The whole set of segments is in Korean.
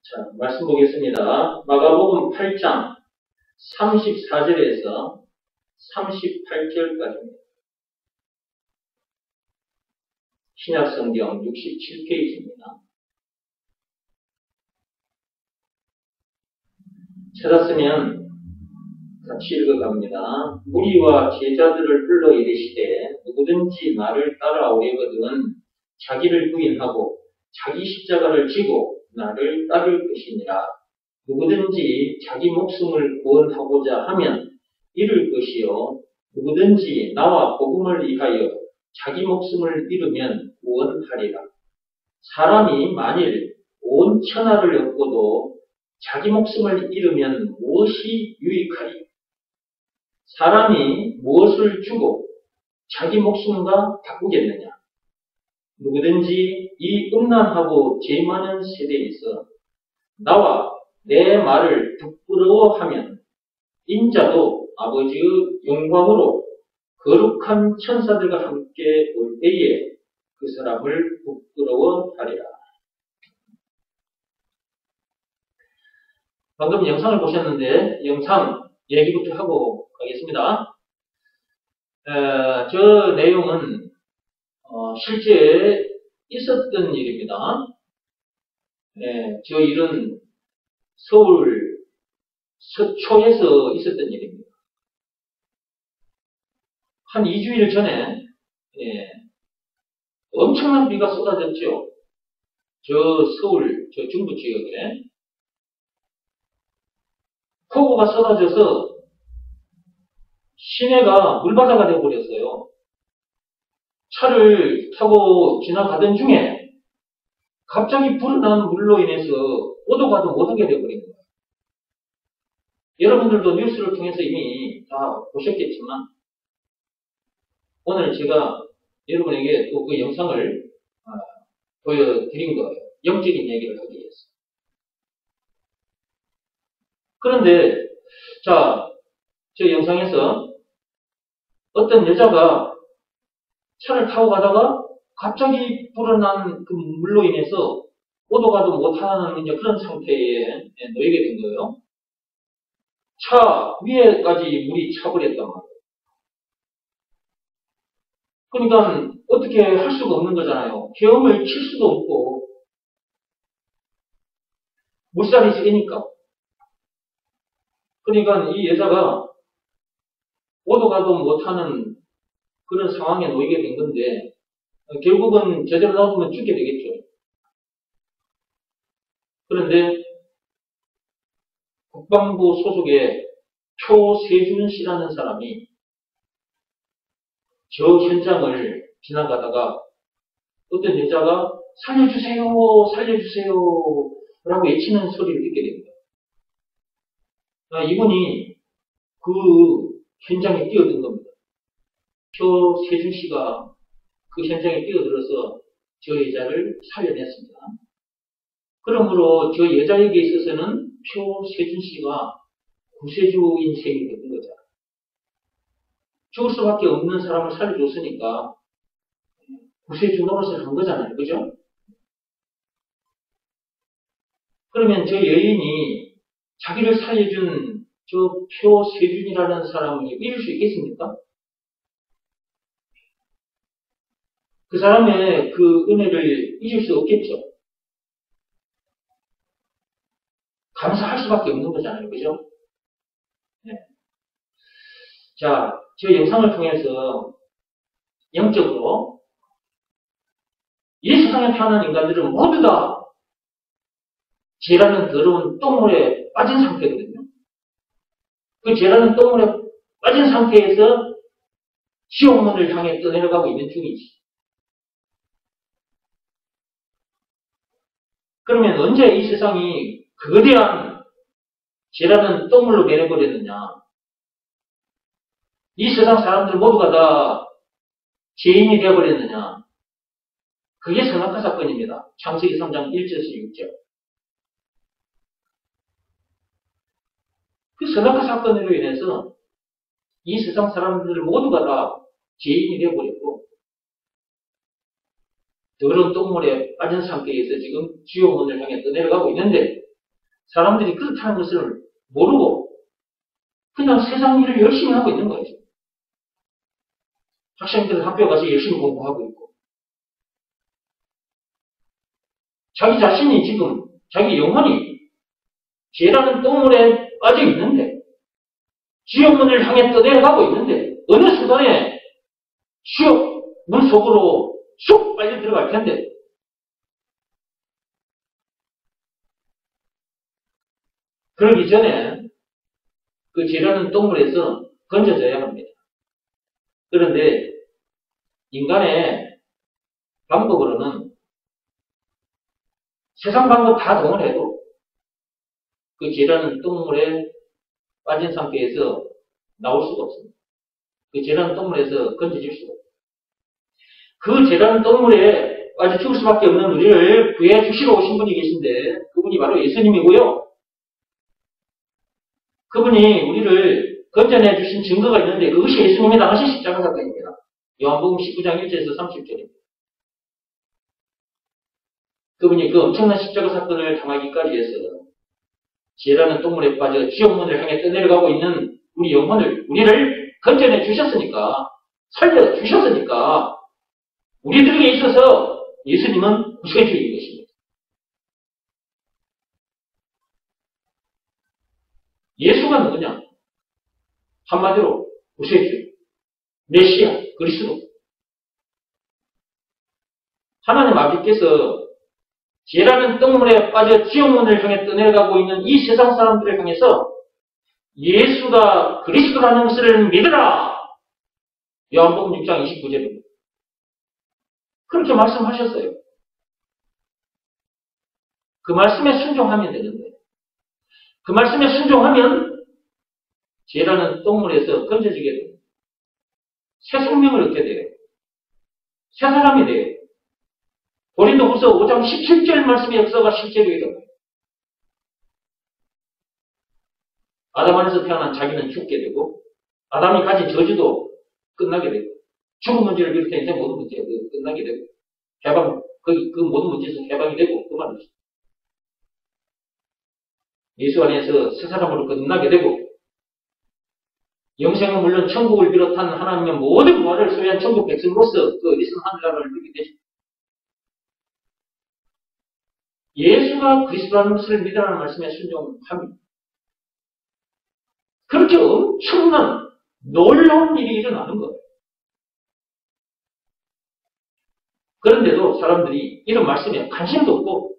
자, 말씀 보겠습니다. 마가복음 8장 34절에서 38절까지입니다. 신약성경 67페이지입니다. 찾았으면 같이 읽어갑니다. 무리와 제자들을 불러 이르시되 누구든지 나를 따라오려거든 자기를 부인하고 자기 십자가를 지고 나를 따를 것이니라. 누구든지 자기 목숨을 구원하고자 하면 잃을 것이요 누구든지 나와 복음을 위하여 자기 목숨을 잃으면 구원하리라. 사람이 만일 온 천하를 얻고도 자기 목숨을 잃으면 무엇이 유익하리? 사람이 무엇을 주고 자기 목숨과 바꾸겠느냐? 누구든지 이 음란하고 죄 많은 세대에서 나와 내 말을 부끄러워하면 인자도 아버지의 영광으로 거룩한 천사들과 함께 올 때에 그 사람을 부끄러워하리라. 방금 영상을 보셨는데 영상 얘기부터 하고 가겠습니다. 저 내용은 실제 있었던 일입니다. 저 일은 서울 서초에서 있었던 일입니다. 한 2주일 전에 엄청난 비가 쏟아졌죠. 저 서울 저 중부 지역에 폭우가 쏟아져서 시내가 물바다가 되어버렸어요. 차를 타고 지나가던 중에 갑자기 불어난 물로 인해서 오도 가도 못하게 되어버린 거예요. 여러분들도 뉴스를 통해서 이미 다 보셨겠지만 오늘 제가 여러분에게 또 그 영상을 보여드린 거예요. 영적인 얘기를 하기 위해서. 그런데 자, 저 영상에서 어떤 여자가 차를 타고 가다가 갑자기 불어난 그 물로 인해서 오도 가도 못하는 이제 그런 상태에 놓이게 된 거예요. 차 위에까지 물이 차버렸단 말이에요. 그러니까 어떻게 할 수가 없는 거잖아요. 헤엄을 칠 수도 없고 물살이 세니까. 그러니까 이 여자가 오도 가도 못하는 그런 상황에 놓이게 된 건데 결국은 제대로 놔두면 죽게 되겠죠. 그런데 국방부 소속의 표세준 씨라는 사람이 저 현장을 지나가다가 어떤 여자가 살려주세요, 살려주세요 라고 외치는 소리를 듣게 됩니다. 이분이 그 현장에 뛰어든 겁니다. 표세준 씨가 그 현장에 뛰어들어서 저 여자를 살려냈습니다. 그러므로 저 여자에게 있어서는 표세준 씨가 구세주 인생이 된 거죠. 죽을 수밖에 없는 사람을 살려줬으니까 구세주 노릇을 한 거잖아요. 그죠? 그러면 저 여인이 자기를 살려준 저 표세준이라는 사람을 잃을 수 있겠습니까? 그 사람의 그 은혜를 잊을 수 없겠죠. 감사할 수밖에 없는 거잖아요. 그죠? 네. 자, 저 영상을 통해서 영적으로 이 세상에 태어난 인간들은 모두 다 죄라는 더러운 똥물에 빠진 상태거든요. 그 죄라는 똥물에 빠진 상태에서 지옥문을 향해 떠내려가고 있는 중이지. 그러면 언제 이 세상이 거대한 죄라는 똥물로 변해버렸느냐? 이 세상 사람들 모두가 다 죄인이 되어버렸느냐? 그게 선악과 사건입니다. 창세기 3장 1절에서 6절. 그 선악과 사건으로 인해서 이 세상 사람들 모두가 다 죄인이 되어버렸고 더러운 똥물에 빠진 상태에서 지금 지옥문을 향해 떠내려가고 있는데 사람들이 그렇다는 것을 모르고 그냥 세상 일을 열심히 하고 있는 거죠. 학생들은 학교에 가서 열심히 공부하고 있고 자기 자신이 지금 자기 영혼이 죄라는 똥물에 빠져 있는데 지옥문을 향해 떠내려가고 있는데 어느 순간에 지옥 문 속으로 쑥 빨리 들어갈 텐데 그러기 전에 그 죄라는 똥물에서 건져져야 합니다. 그런데 인간의 방법으로는 세상 방법 다 동원해도 그 죄라는 똥물에 빠진 상태에서 나올 수가 없습니다. 그 죄라는 똥물에서 건져질 수가 없습니다. 그 죄라는 똥물에 빠져 죽을 수밖에 없는 우리를 구해 주시러 오신 분이 계신데 그분이 바로 예수님이고요. 그분이 우리를 건져내 주신 증거가 있는데 그것이 예수님이 당하신 십자가 사건입니다. 요한복음 19장 1절에서 30절입니다. 그분이 그 엄청난 십자가 사건을 당하기까지 해서 죄라는 똥물에 빠져 지옥문을 향해 떠내려가고 있는 우리 영혼을, 우리를 건져내 주셨으니까, 살려주셨으니까, 우리들에게 있어서 예수님은 구세주인 것입니다. 예수가 누구냐? 한마디로 구세주, 메시아, 그리스도. 하나님 아버지께서 죄라는 똥물에 빠져 지옥문을 향해 떠내려가고 있는 이 세상 사람들을 향해서 예수가 그리스도라는 것을 믿으라! 요한복음 6장 29절입니다. 그렇게 말씀하셨어요. 그 말씀에 순종하면 되는데 그 말씀에 순종하면 죄라는 똥물에서 건져지게 돼요. 새 생명을 얻게 돼요. 새 사람이 돼요. 고린도후서 5장 17절 말씀의 역사가 실제로 일어나요. 아담 안에서 태어난 자기는 죽게 되고 아담이 가진 저주도 끝나게 되고 죽은 문제를 비롯해 인생 모든 문제가 끝나게 되고 해방, 그 모든 문제에서 해방이 되고 그 말이죠. 예수 안에서 새 사람으로 끝나게 되고 영생은 물론 천국을 비롯한 하나님의 모든 부활을 소유한 천국 백성으로서 그 어디서 하늘나라를 누리게 되죠. 예수가 그리스도라는 것을 믿으라는 말씀에 순종합니다. 그렇게 엄청난 놀라운 일이 일어나는 거예요. 그런데도 사람들이 이런 말씀에 관심도 없고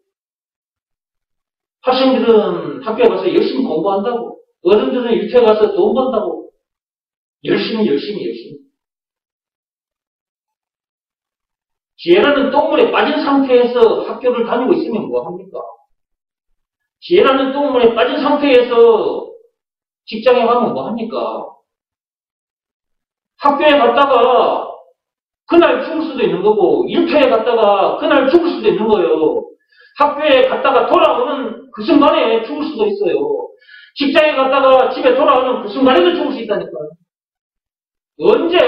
학생들은 학교에 가서 열심히 공부한다고 어른들은 일터에 가서 돈 번다고 열심히 지혜라는 똥물에 빠진 상태에서 학교를 다니고 있으면 뭐합니까? 지혜라는 똥물에 빠진 상태에서 직장에 가면 뭐합니까? 학교에 갔다가 그날 죽을 수도 있는 거고 일터에 갔다가 그날 죽을 수도 있는 거예요. 학교에 갔다가 돌아오는 그 순간에 죽을 수도 있어요. 직장에 갔다가 집에 돌아오는 그 순간에도 죽을 수 있다니까요. 언제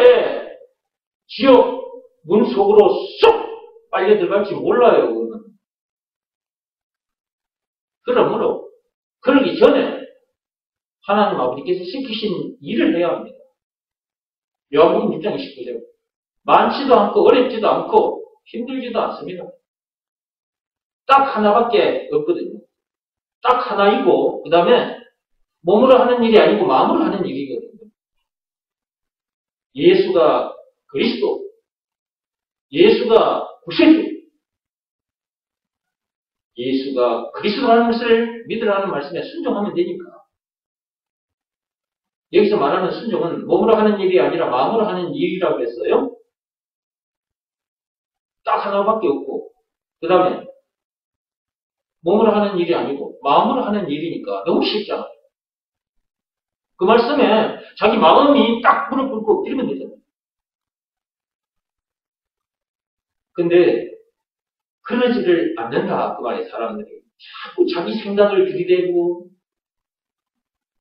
지옥 문 속으로 쏙 빨려 들어갈지 몰라요. 그거는. 그러므로 그러기 전에 하나님 아버지께서 시키신 일을 해야 합니다. 요한복음 6장 29절 많지도 않고 어렵지도 않고 힘들지도 않습니다. 딱 하나밖에 없거든요. 딱 하나이고 그 다음에 몸으로 하는 일이 아니고 마음으로 하는 일이거든요. 예수가 그리스도, 예수가 구세주, 예수가 그리스도라는 것을 믿으라는 말씀에 순종하면 되니까. 여기서 말하는 순종은 몸으로 하는 일이 아니라 마음으로 하는 일이라고 했어요. 딱 하나밖에 없고 그 다음에 몸으로 하는 일이 아니고 마음으로 하는 일이니까 너무 쉽잖아요. 그 말씀에 자기 마음이 딱 무릎 꿇고 이러면 되잖아요. 근데 그러지를 않는다 그 말이에요. 사람들이 자꾸 자기 생각을 들이대고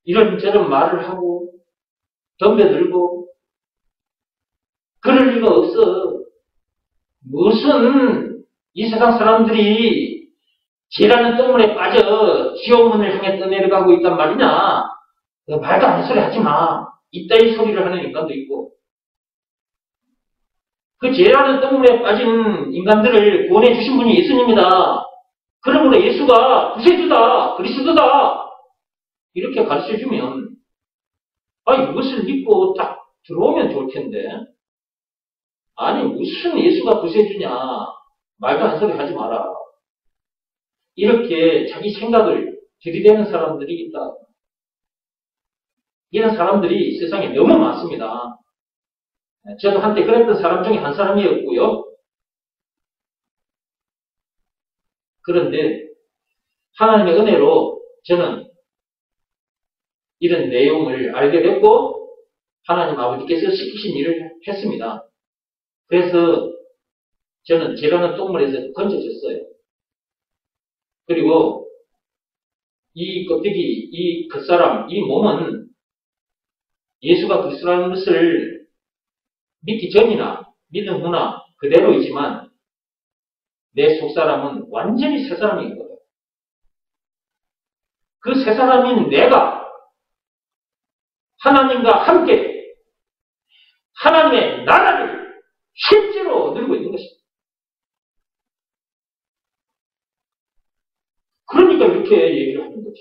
이런저런 말을 하고 덤벼들고 그럴 리가 없어. 무슨 이 세상 사람들이 죄라는 똥물에 빠져 지옥문을 향해 떠내려가고 있단 말이냐? 말도 안 되는 소리 하지 마. 이따위 소리를 하는 인간도 있고. 그 죄라는 똥물에 빠진 인간들을 구원해 주신 분이 예수님이다. 그러므로 예수가 구세주다, 그리스도다. 이렇게 가르쳐주면, 이것을 믿고 딱 들어오면 좋을 텐데. 아니, 무슨 예수가 구세주냐. 말도 안 소리 하지 마라. 이렇게 자기 생각을 들이대는 사람들이 있다. 이런 사람들이 세상에 너무 많습니다. 저도 한때 그랬던 사람 중에 한 사람이었고요. 그런데 하나님의 은혜로 저는 이런 내용을 알게 됐고 하나님 아버지께서 시키신 일을 했습니다. 그래서 저는 죄라는 똥물에서 건져졌어요. 그리고 이 껍데기, 이 겉사람, 이 몸은 예수가 그리스도라는 것을 믿기 전이나 믿은 후나 그대로이지만 내 속사람은 완전히 새 사람인 거예요. 그 새 사람인 내가 하나님과 함께 하나님의 나라를 실제로 누리고 있는 것입니다. 그러니까 이렇게 얘기를 하는 거죠.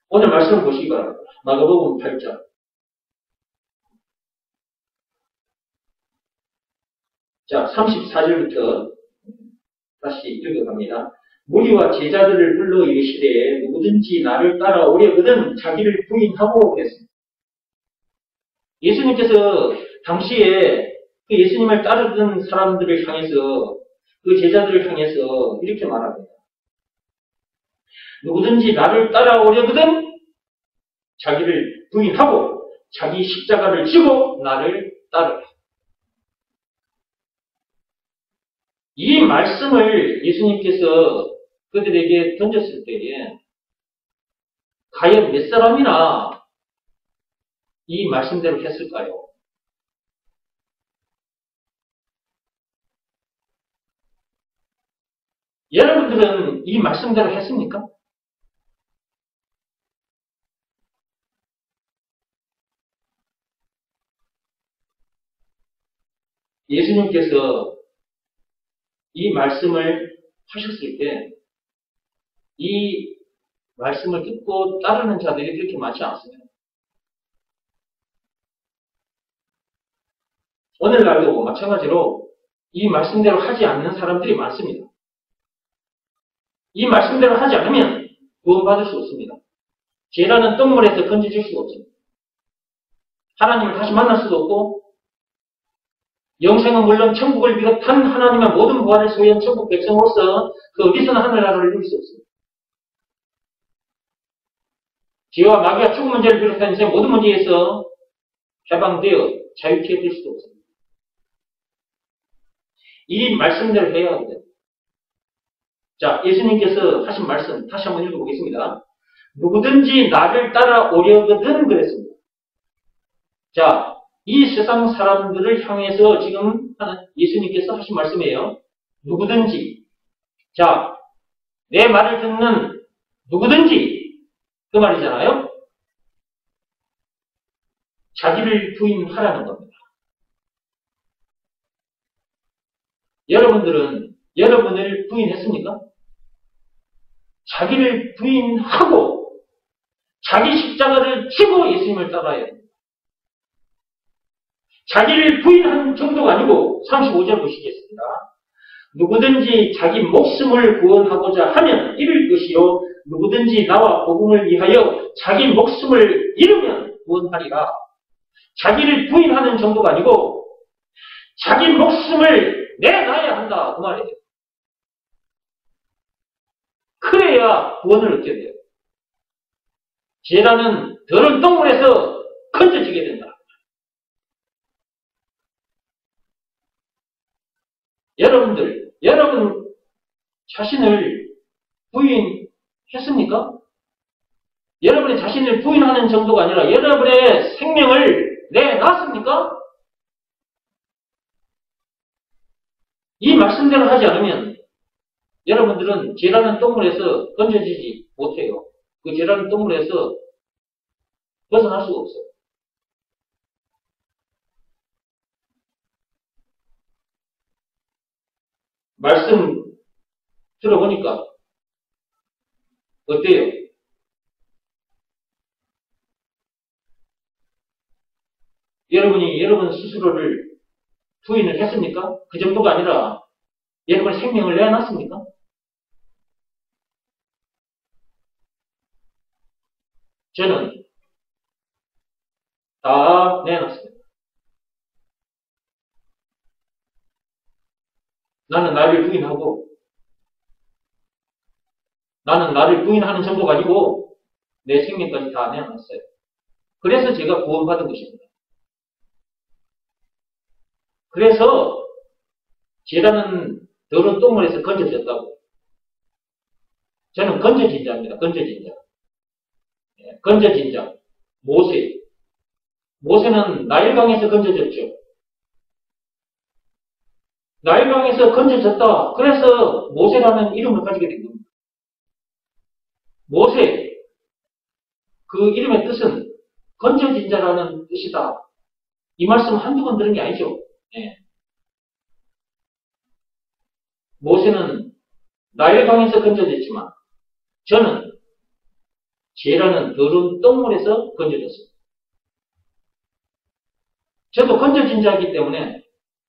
오늘 말씀을 보시기 바랍니다. 마가복음 8장. 자, 34절부터 다시 읽어갑니다. 무리와 제자들을 불러 이르시되 누구든지 나를 따라오려거든 자기를 부인하고 그랬습니다. 예수님께서 당시에 그 예수님을 따르던 사람들을 향해서 그 제자들을 향해서 이렇게 말합니다. 누구든지 나를 따라오려거든 자기를 부인하고 자기 십자가를 지고 나를 따르라. 이 말씀을 예수님께서 그들에게 던졌을 때에 과연 몇 사람이나 이 말씀대로 했을까요? 여러분들은 이 말씀대로 했습니까? 예수님께서 이 말씀을 하셨을 때 이 말씀을 듣고 따르는 자들이 그렇게 많지 않습니다. 오늘날도 마찬가지로 이 말씀대로 하지 않는 사람들이 많습니다. 이 말씀대로 하지 않으면 구원받을 수 없습니다. 죄라는 똥물에서 건져질 수가 없습니다. 하나님을 다시 만날 수도 없고 영생은 물론 천국을 비롯한 하나님의 모든 부활을 소유한 천국 백성으로서 그 어디서나 하늘나라를 누릴 수 없습니다. 죄와 마귀와 죽음 문제를 비롯한 인생의 모든 문제에서 해방되어 자유케 될 수도 없습니다. 이 말씀대로 해야 합니다. 자, 예수님께서 하신 말씀 다시 한번 읽어보겠습니다. 누구든지 나를 따라오려거든 그랬습니다. 자, 이 세상 사람들을 향해서 지금 예수님께서 하신 말씀이에요. 누구든지. 자, 내 말을 듣는 누구든지 그 말이잖아요. 자기를 부인하라는 겁니다. 여러분들은 여러분을 부인했습니까? 자기를 부인하고 자기 십자가를 지고 예수님을 따라야 됩니다. 자기를 부인한 정도가 아니고 35절 보시겠습니다. 누구든지 자기 목숨을 구원하고자 하면 잃을 것이요 누구든지 나와 복음을 위하여 자기 목숨을 잃으면 구원하리라. 자기를 부인하는 정도가 아니고 자기 목숨을 내놔야 한다 그 말이에요. 그래야 구원을 얻게 돼요. 죄라는 더러운 똥물에서 건져지게 된다. 여러분 자신을 부인했습니까? 여러분의 자신을 부인하는 정도가 아니라 여러분의 생명을 내놨습니까? 이 말씀대로 하지 않으면 여러분들은 죄라는 동물에서 건져지지 못해요. 그 죄라는 동물에서 벗어날 수가 없어요. 말씀 들어보니까 어때요? 여러분이 여러분 스스로를 부인을 했습니까? 그 정도가 아니라 여러분의 생명을 내놨습니까? 저는 다 내놨습니다. 나는 나를 부인하고 나는 나를 부인하는 정도가 아니고 내 생명까지 다 내놨어요. 그래서 제가 구원받은 것입니다. 그래서 죄라는 더러운 똥물에서 건져졌다고. 저는 건져진 자입니다. 건져진 자. 건져진 자. 모세. 모세는 나일강에서 건져졌죠. 나일강에서 건져졌다. 그래서 모세라는 이름을 가지게 된 겁니다. 모세. 그 이름의 뜻은 건져진 자라는 뜻이다. 이 말씀 한두 번 들은 게 아니죠. 예. 모세는 나일강에서 건져졌지만 저는 죄라는 더러운 똥물에서 건져졌습니다. 저도 건져진 자이기 때문에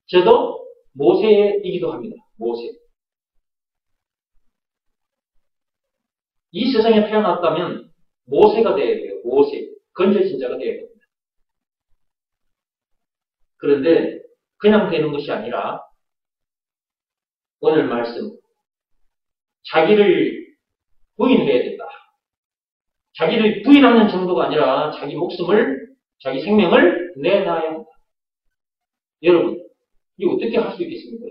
저도 모세이기도 합니다. 모세. 이 세상에 태어났다면 모세가 되어야 돼요. 모세. 건져진 자가 되어야 됩니다. 그런데 그냥 되는 것이 아니라 오늘 말씀 자기를 부인해야 된다. 자기를 부인하는 정도가 아니라 자기 목숨을 자기 생명을 내놔야 한다. 여러분 이거 어떻게 할 수 있겠습니까?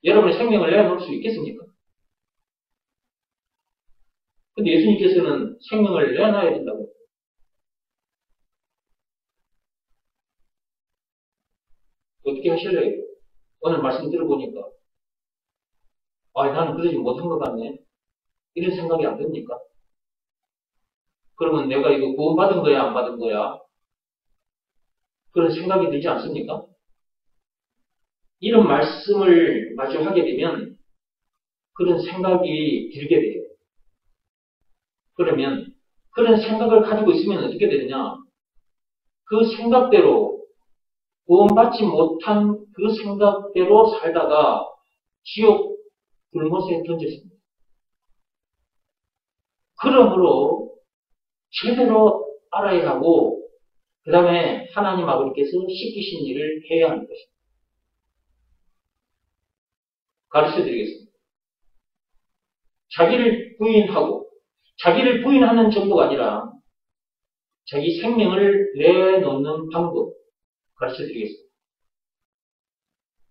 여러분의 생명을 내놓을 수 있겠습니까? 근데 예수님께서는 생명을 내놔야 된다고. 어떻게 하실래요? 오늘 말씀 들어보니까 나는 그러지 못한 것 같네. 이런 생각이 안 듭니까? 그러면 내가 이거 구원받은 거야 안 받은 거야? 그런 생각이 들지 않습니까? 이런 말씀을 마주하게 되면 그런 생각이 들게 돼요. 그러면 그런 생각을 가지고 있으면 어떻게 되느냐? 그 생각대로 구원받지 못한 그 생각대로 살다가 지옥 불못에 던졌습니다. 그러므로 제대로 알아야 하고 그 다음에 하나님 아버지께서 시키신 일을 해야 하는 것입니다. 가르쳐 드리겠습니다. 자기를 부인하고 자기를 부인하는 정도가 아니라 자기 생명을 내놓는 방법 가르쳐 드리겠습니다.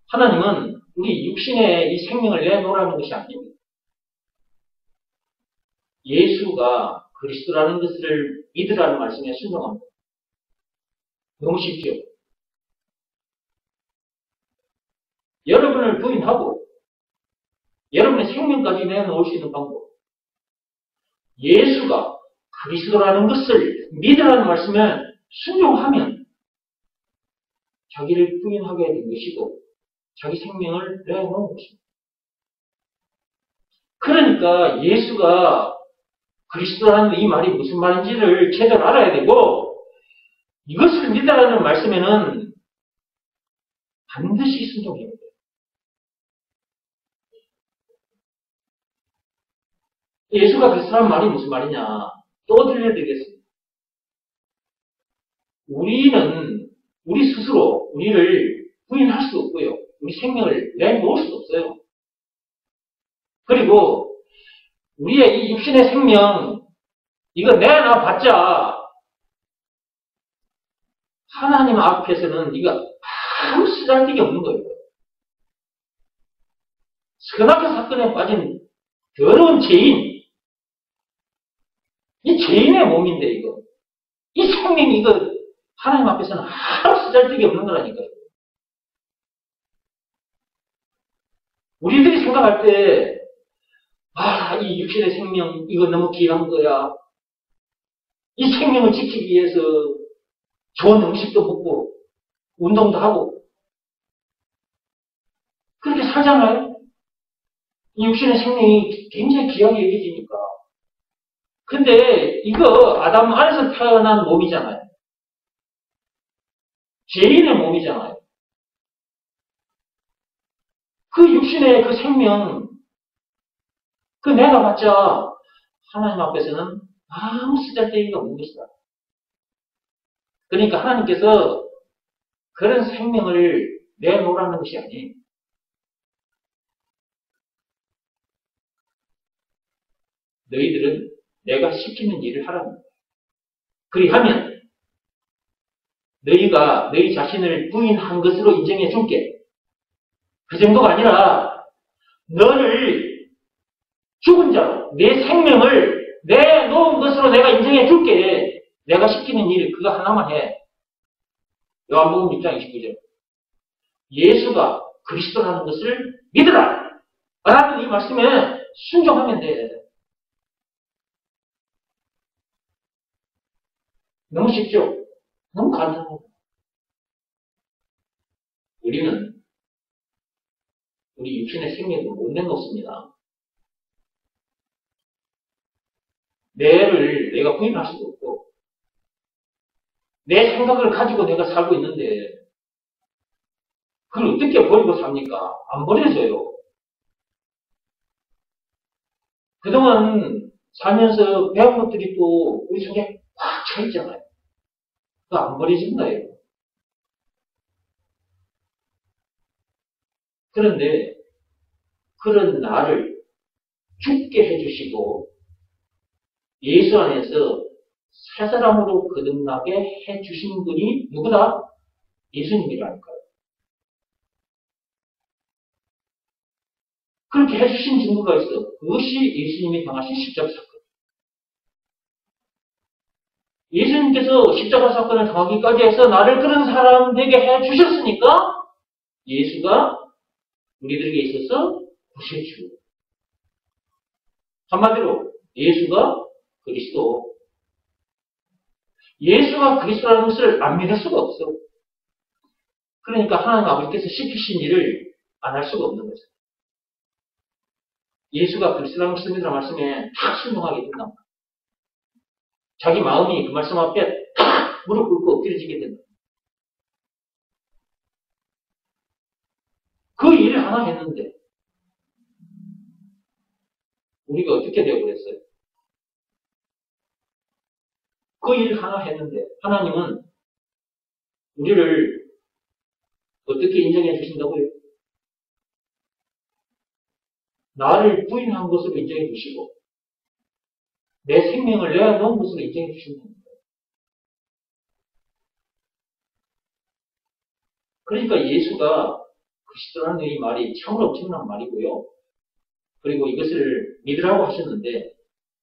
하나님은 우리 육신의 이 생명을 내놓으라는 것이 아닙니다. 예수가 그리스도라는 것을 믿으라는 말씀에 순종합니다. 너무 쉽죠? 여러분을 부인하고 여러분의 생명까지 내놓을 수 있는 방법. 예수가 그리스도라는 것을 믿으라는 말씀에 순종하면 자기를 부인하게 된 것이고 자기 생명을 내놓은 것입니다. 그러니까 예수가 그리스도라는 이 말이 무슨 말인지를 제대로 알아야 되고 이것을 믿으라는 말씀에는 반드시 순종해야 돼요. 예수가 그리스도라는 말이 무슨 말이냐 또 들려드리겠습니다. 우리는 우리 스스로 우리를 부인할 수 없고요. 우리 생명을 내놓을 수 없어요. 그리고 우리의 이 육신의 생명 이거 내놔봤자 하나님 앞에서는 이거 아무 쓰잘데기 없는 거예요. 선악의 사건에 빠진 더러운 죄인 이 죄인의 몸인데 이거 이 생명이 이거 하나님 앞에서는 아무 쓰잘데기 없는 거라니까요. 우리들이 생각할 때, 이 육신의 생명, 이거 너무 귀한 거야. 이 생명을 지키기 위해서 좋은 음식도 먹고, 운동도 하고, 그렇게 살잖아요? 이 육신의 생명이 굉장히 귀하게 여겨지니까. 근데 이거 아담 안에서 태어난 몸이잖아요. 죄인의 몸이잖아요. 그 육신의 그 생명, 그 내가 봤자 하나님 앞에서는 아무 쓰잘데기가 없는 것이다. 그러니까 하나님께서 그런 생명을 내놓으라는 것이 아니에요. 너희들은 내가 시키는 일을 하라는 거예요. 그리하면 너희가 너희 자신을 부인한 것으로 인정해 줄게. 그 정도가 아니라 너를 죽은 자로 내 생명을 내놓은 것으로 내가 인정해 줄게. 내가 시키는 일 그거 하나만 해. 요한복음 6장 29절. 예수가 그리스도라는 것을 믿으라. 라는 이 말씀에 순종하면 돼. 너무 쉽죠? 너무 간단하고. 우리는 우리 육신의 생명을 못 내놓습니다. 내가 부인할 수도 없고, 내 생각을 가지고 내가 살고 있는데, 그걸 어떻게 버리고 삽니까? 안 버려져요. 그동안 살면서 배운 것들이 또 우리 속에 꽉 차 있잖아요. 그거 안 버려진 거예요. 그런데 그런 나를 죽게 해주시고 예수 안에서 새 사람으로 거듭나게 해주신 분이 누구다? 예수님이라니까요. 그렇게 해주신 증거가 있어. 그것이 예수님이 당하신 십자가 사건. 예수님께서 십자가 사건을 당하기까지 해서 나를 그런 사람 되게 해주셨으니까 예수가 우리들에게 있어서 구세주. 한마디로 예수가 그리스도. 예수가 그리스도라는 것을 안 믿을 수가 없어. 그러니까 하나님 아버지께서 시키신 일을 안 할 수가 없는 거죠. 예수가 그리스도라는 것을 믿으라는 말씀에 탁 순종하게 된다. 자기 마음이 그 말씀 앞에 탁 무릎 꿇고 엎드려지게 된다. 그 일을 하나 했는데 우리가 어떻게 되어버렸어요? 그 일을 하나 했는데 하나님은 우리를 어떻게 인정해 주신다고요? 나를 부인한 것으로 인정해 주시고 내 생명을 내어놓은 것으로 인정해 주신다는 거예요. 그러니까 예수가 그리스도라는 이 말이 참으로 엄청난 말이고요. 그리고 이것을 믿으라고 하셨는데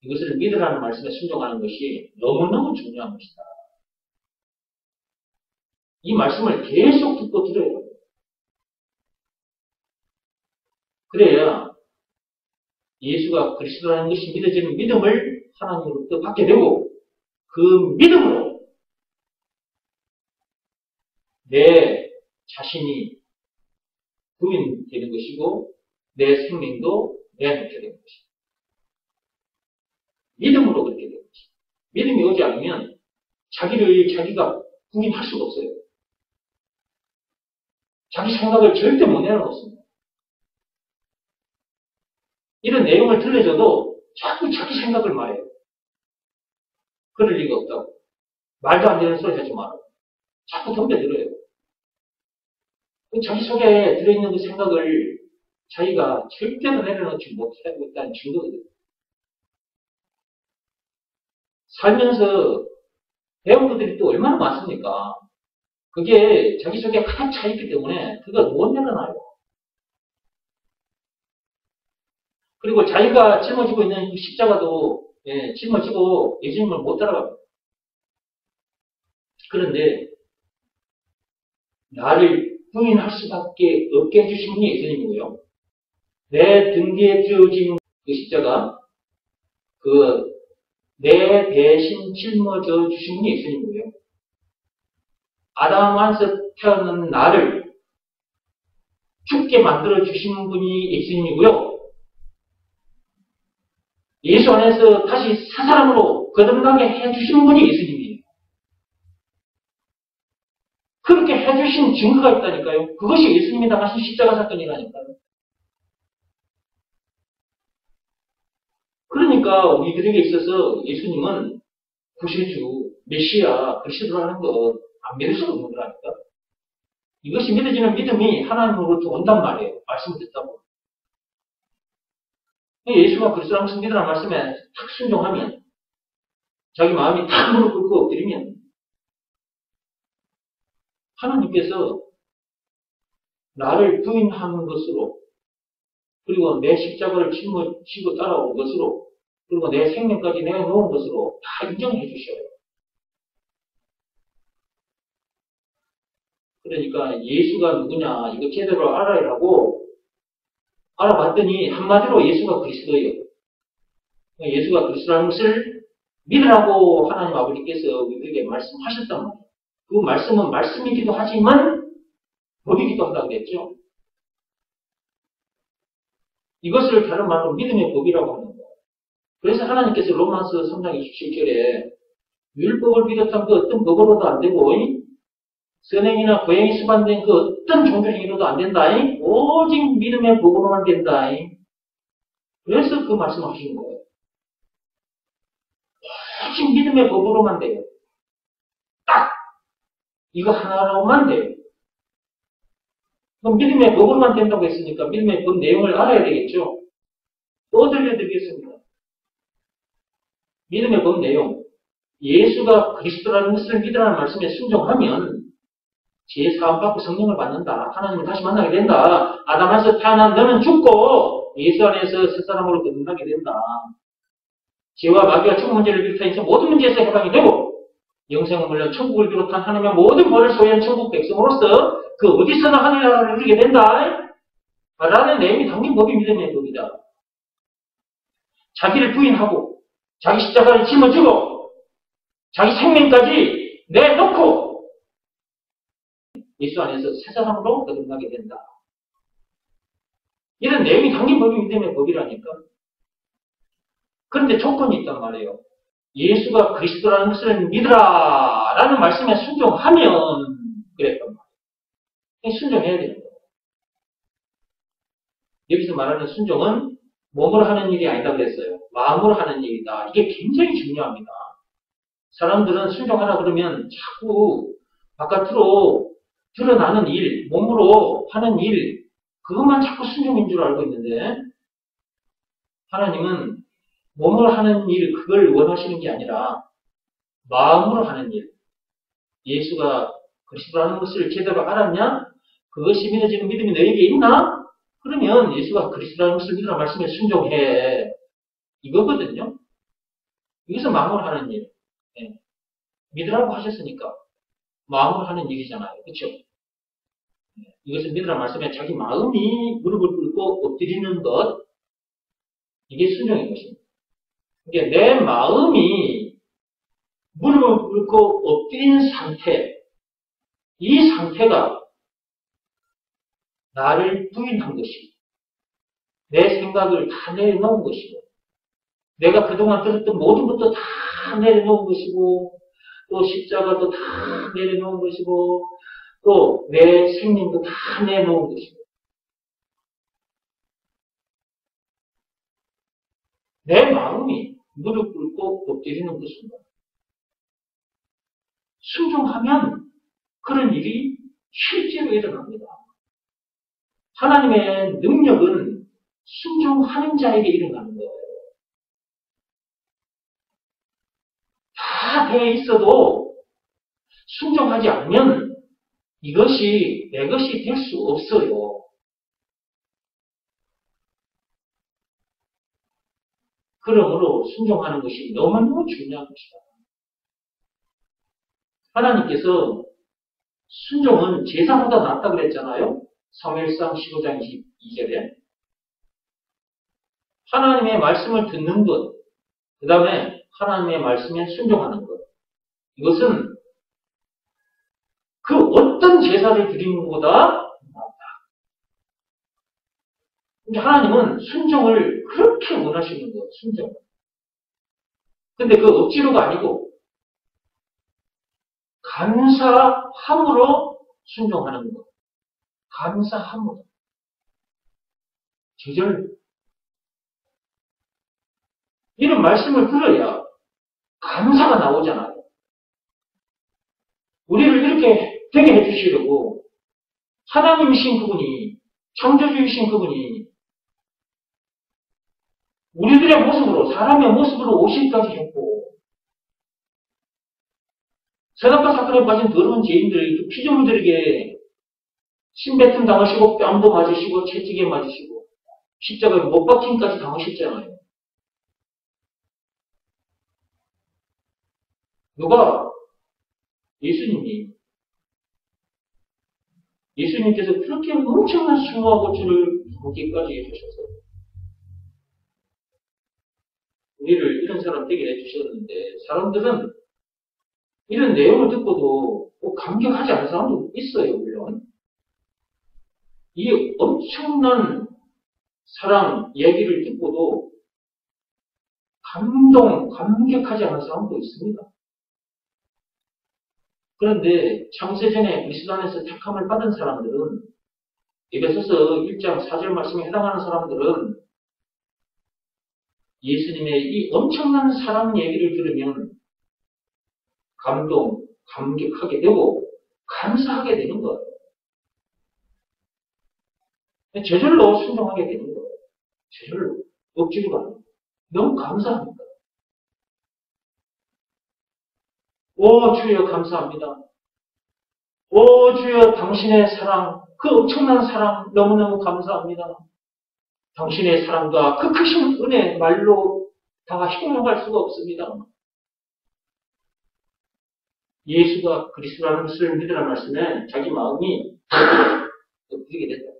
이것을 믿으라는 말씀에 순종하는 것이 너무너무 중요한 것이다. 이 말씀을 계속 듣고 들어야 해요. 그래야 예수가 그리스도라는 것이 믿어지는 믿음을 하나님으로부터 받게 되고 그 믿음으로 내 자신이 부인되는 것이고 내 생명도 내놓게 되는 것이다. 믿음으로 그렇게 되는 것이다. 믿음이 오지 않으면 자기를 자기가 부인할 수가 없어요. 자기 생각을 절대 못 내려놓습니다. 이런 내용을 들려줘도 자꾸 자기 생각을 말해요. 그럴 리가 없다고. 말도 안 되는 소리 하지 마라. 자꾸 덤벼들어요. 자기 속에 들어있는 그 생각을 자기가 절대로 내려놓지 못하고 있다는 증거거든요. 살면서 배운 것들이 또 얼마나 많습니까? 그게 자기 속에 가득 차 있기 때문에 그걸 못 내려놔요. 그리고 자기가 짊어지고 있는 그 십자가도 짊어지고 예수님을 못 따라갑니다. 그런데 나를 부인할 수밖에 없게 해주신 분이 예수님이고요. 내 등기에 쥐어진 그 십자가, 내 대신 짊어져 주신 분이 예수님이고요. 아담 안에서 태어난 나를 죽게 만들어 주신 분이 예수님이고요. 예수 안에서 다시 새 사람으로 거듭나게 해주신 분이 예수님이에요. 그렇게 해주신 증거가 있다니까요. 그것이 예수님이 당하신 십자가 사건이라니까요. 그러니까 우리들에게 있어서 예수님은 구세주, 메시아, 그리스도라는 것 안 믿을 수가 없는 거라니까. 이것이 믿어지는 믿음이 하나님으로부터 온단 말이에요. 말씀을 듣다고. 예수가 그리스도라는 것을 믿으라는 말씀에 탁 순종하면, 자기 마음이 탁 무릎 꿇고 엎드리면, 하나님께서 나를 부인하는 것으로, 그리고 내 십자가를 짊어지고 따라온 것으로, 그리고 내 생명까지 내놓은 것으로 다 인정해 주셔요. 그러니까 예수가 누구냐, 이거 제대로 알아야 하고, 알아봤더니 한마디로 예수가 그리스도예요. 예수가 그리스도라는 것을 믿으라고 하나님 아버지께서 우리에게 말씀하셨단 말이에요. 그 말씀은 말씀이기도 하지만 법이기도 하다고 그랬죠. 이것을 다른 말로 믿음의 법이라고 하는 거예요. 그래서 하나님께서 로마서 3장 27절에 율법을 비롯한 그 어떤 법으로도 안 되고 선행이나 고행이 수반된 그 어떤 종교행위로도 안 된다. 오직 믿음의 법으로만 된다. 그래서 그 말씀을 하시는 거예요. 오직 믿음의 법으로만 돼요. 딱 이거 하나로만 돼요. 그럼 믿음의 법으로만 된다고 했으니까 믿음의 법 내용을 알아야 되겠죠. 또 들려드리겠습니다. 믿음의 법 내용. 예수가 그리스도라는 것을 믿으라는 말씀에 순종하면 제4받고 성령을 받는다. 하나님을 다시 만나게 된다. 아담 안에서 태어난 너는 죽고 예수 안에서 새 사람으로 거듭나게 된다. 죄와 마귀와 죽음 문제를 비롯한 모든 문제에서 해방이 되고 영생은 물론 천국을 비롯한 하나님의 모든 벌을 소유한 천국 백성으로서 그 어디서나 하늘나라를 누리게 된다. 라는 내용이 담긴 법이 믿음의 법이다. 자기를 부인하고 자기 십자가를 짊어지고 자기 생명까지 내놓고 예수 안에서 새 사람으로 거듭나게 된다. 이런 내용이 담긴 법이 믿음의 법이라니까. 그런데 조건이 있단 말이에요. 예수가 그리스도라는 것을 믿으라 라는 말씀에 순종하면 그랬단 말이에요. 순종해야 되는 거예요. 여기서 말하는 순종은 몸으로 하는 일이 아니다 그랬어요. 마음으로 하는 일이다. 이게 굉장히 중요합니다. 사람들은 순종하라 그러면 자꾸 바깥으로 드러나는 일, 몸으로 하는 일, 그것만 자꾸 순종인 줄 알고 있는데 하나님은 몸으로 하는 일, 그걸 원하시는 게 아니라 마음으로 하는 일. 예수가 그리스도라는 것을 제대로 알았냐? 그것이 믿어지는 믿음이 너에게 있나? 그러면 예수가 그리스도라는 것을 믿으라 말씀에 순종해. 이거거든요. 여기서 마음으로 하는 일. 네. 믿으라고 하셨으니까 마음으로 하는 일이잖아요. 그렇죠? 네. 이것을 믿으라 말씀에 자기 마음이 무릎을 꿇고 엎드리는 것, 이게 순종인 것입니다. 그러니까 내 마음이 무릎을 꿇고 엎드린 상태, 이 상태가 나를 부인한 것이고 내 생각을 다 내려놓은 것이고 내가 그동안 들었던 모든 것도 다 내려놓은 것이고 또 십자가도 다 내려놓은 것이고 또 내 생명도 다 내놓은 것이고 내 마음이 무릎 꿇고 엎드리는 것입니다. 순종하면 그런 일이 실제로 일어납니다. 하나님의 능력은 순종하는 자에게 일어나는 거예요. 다 돼 있어도 순종하지 않으면 이것이 내 것이 될 수 없어요. 그러므로 순종하는 것이 너무너무 중요한 것이다. 하나님께서 순종은 제사보다 낫다고 그랬잖아요. 사무엘상 15장 22절에. 하나님의 말씀을 듣는 것, 그 다음에 하나님의 말씀에 순종하는 것. 이것은 그 어떤 제사를 드리는 것보다 하나님은 순종을 그렇게 원하시는 거예요. 순종. 근데 그 억지로가 아니고 감사함으로 순종하는 거. 감사함으로. 제절. 이런 말씀을 들어야 감사가 나오잖아요. 우리를 이렇게 되게 해주시려고 하나님이신 그분이, 창조주이신 그분이 우리들의 모습으로, 사람의 모습으로 오시기까지 했고, 선악과 사건에 빠진 더러운 죄인들, 그 피조물들에게 신뱉음 당하시고, 뺨도 맞으시고, 채찍에 맞으시고, 십자가에 못 박힘까지 당하셨잖아요. 누가? 예수님께서 그렇게 엄청난 수고와 고초를 당하기까지 해주셔서, 우리를 이런 사람 되게 해주셨는데, 사람들은 이런 내용을 듣고도 감격하지 않은 사람도 있어요, 물론. 이 엄청난 사랑 얘기를 듣고도 감격하지 않은 사람도 있습니다. 그런데 창세전에 그리스도 안에서 택함을 받은 사람들은, 에베소서 1장 4절 말씀에 해당하는 사람들은 예수님의 이 엄청난 사랑 얘기를 들으면 감격하게 되고 감사하게 되는 거예요. 저절로 순종하게 되는 거예요. 저절로. 억지로가 아니고. 너무 감사합니다. 오 주여 감사합니다. 오 주여 당신의 사랑, 그 엄청난 사랑 너무너무 감사합니다. 당신의 사랑과 그 크신 은혜 말로 다 형용할 수가 없습니다. 예수가 그리스도라는 것을 믿으라는 말씀에 자기 마음이 엎드리게 된다.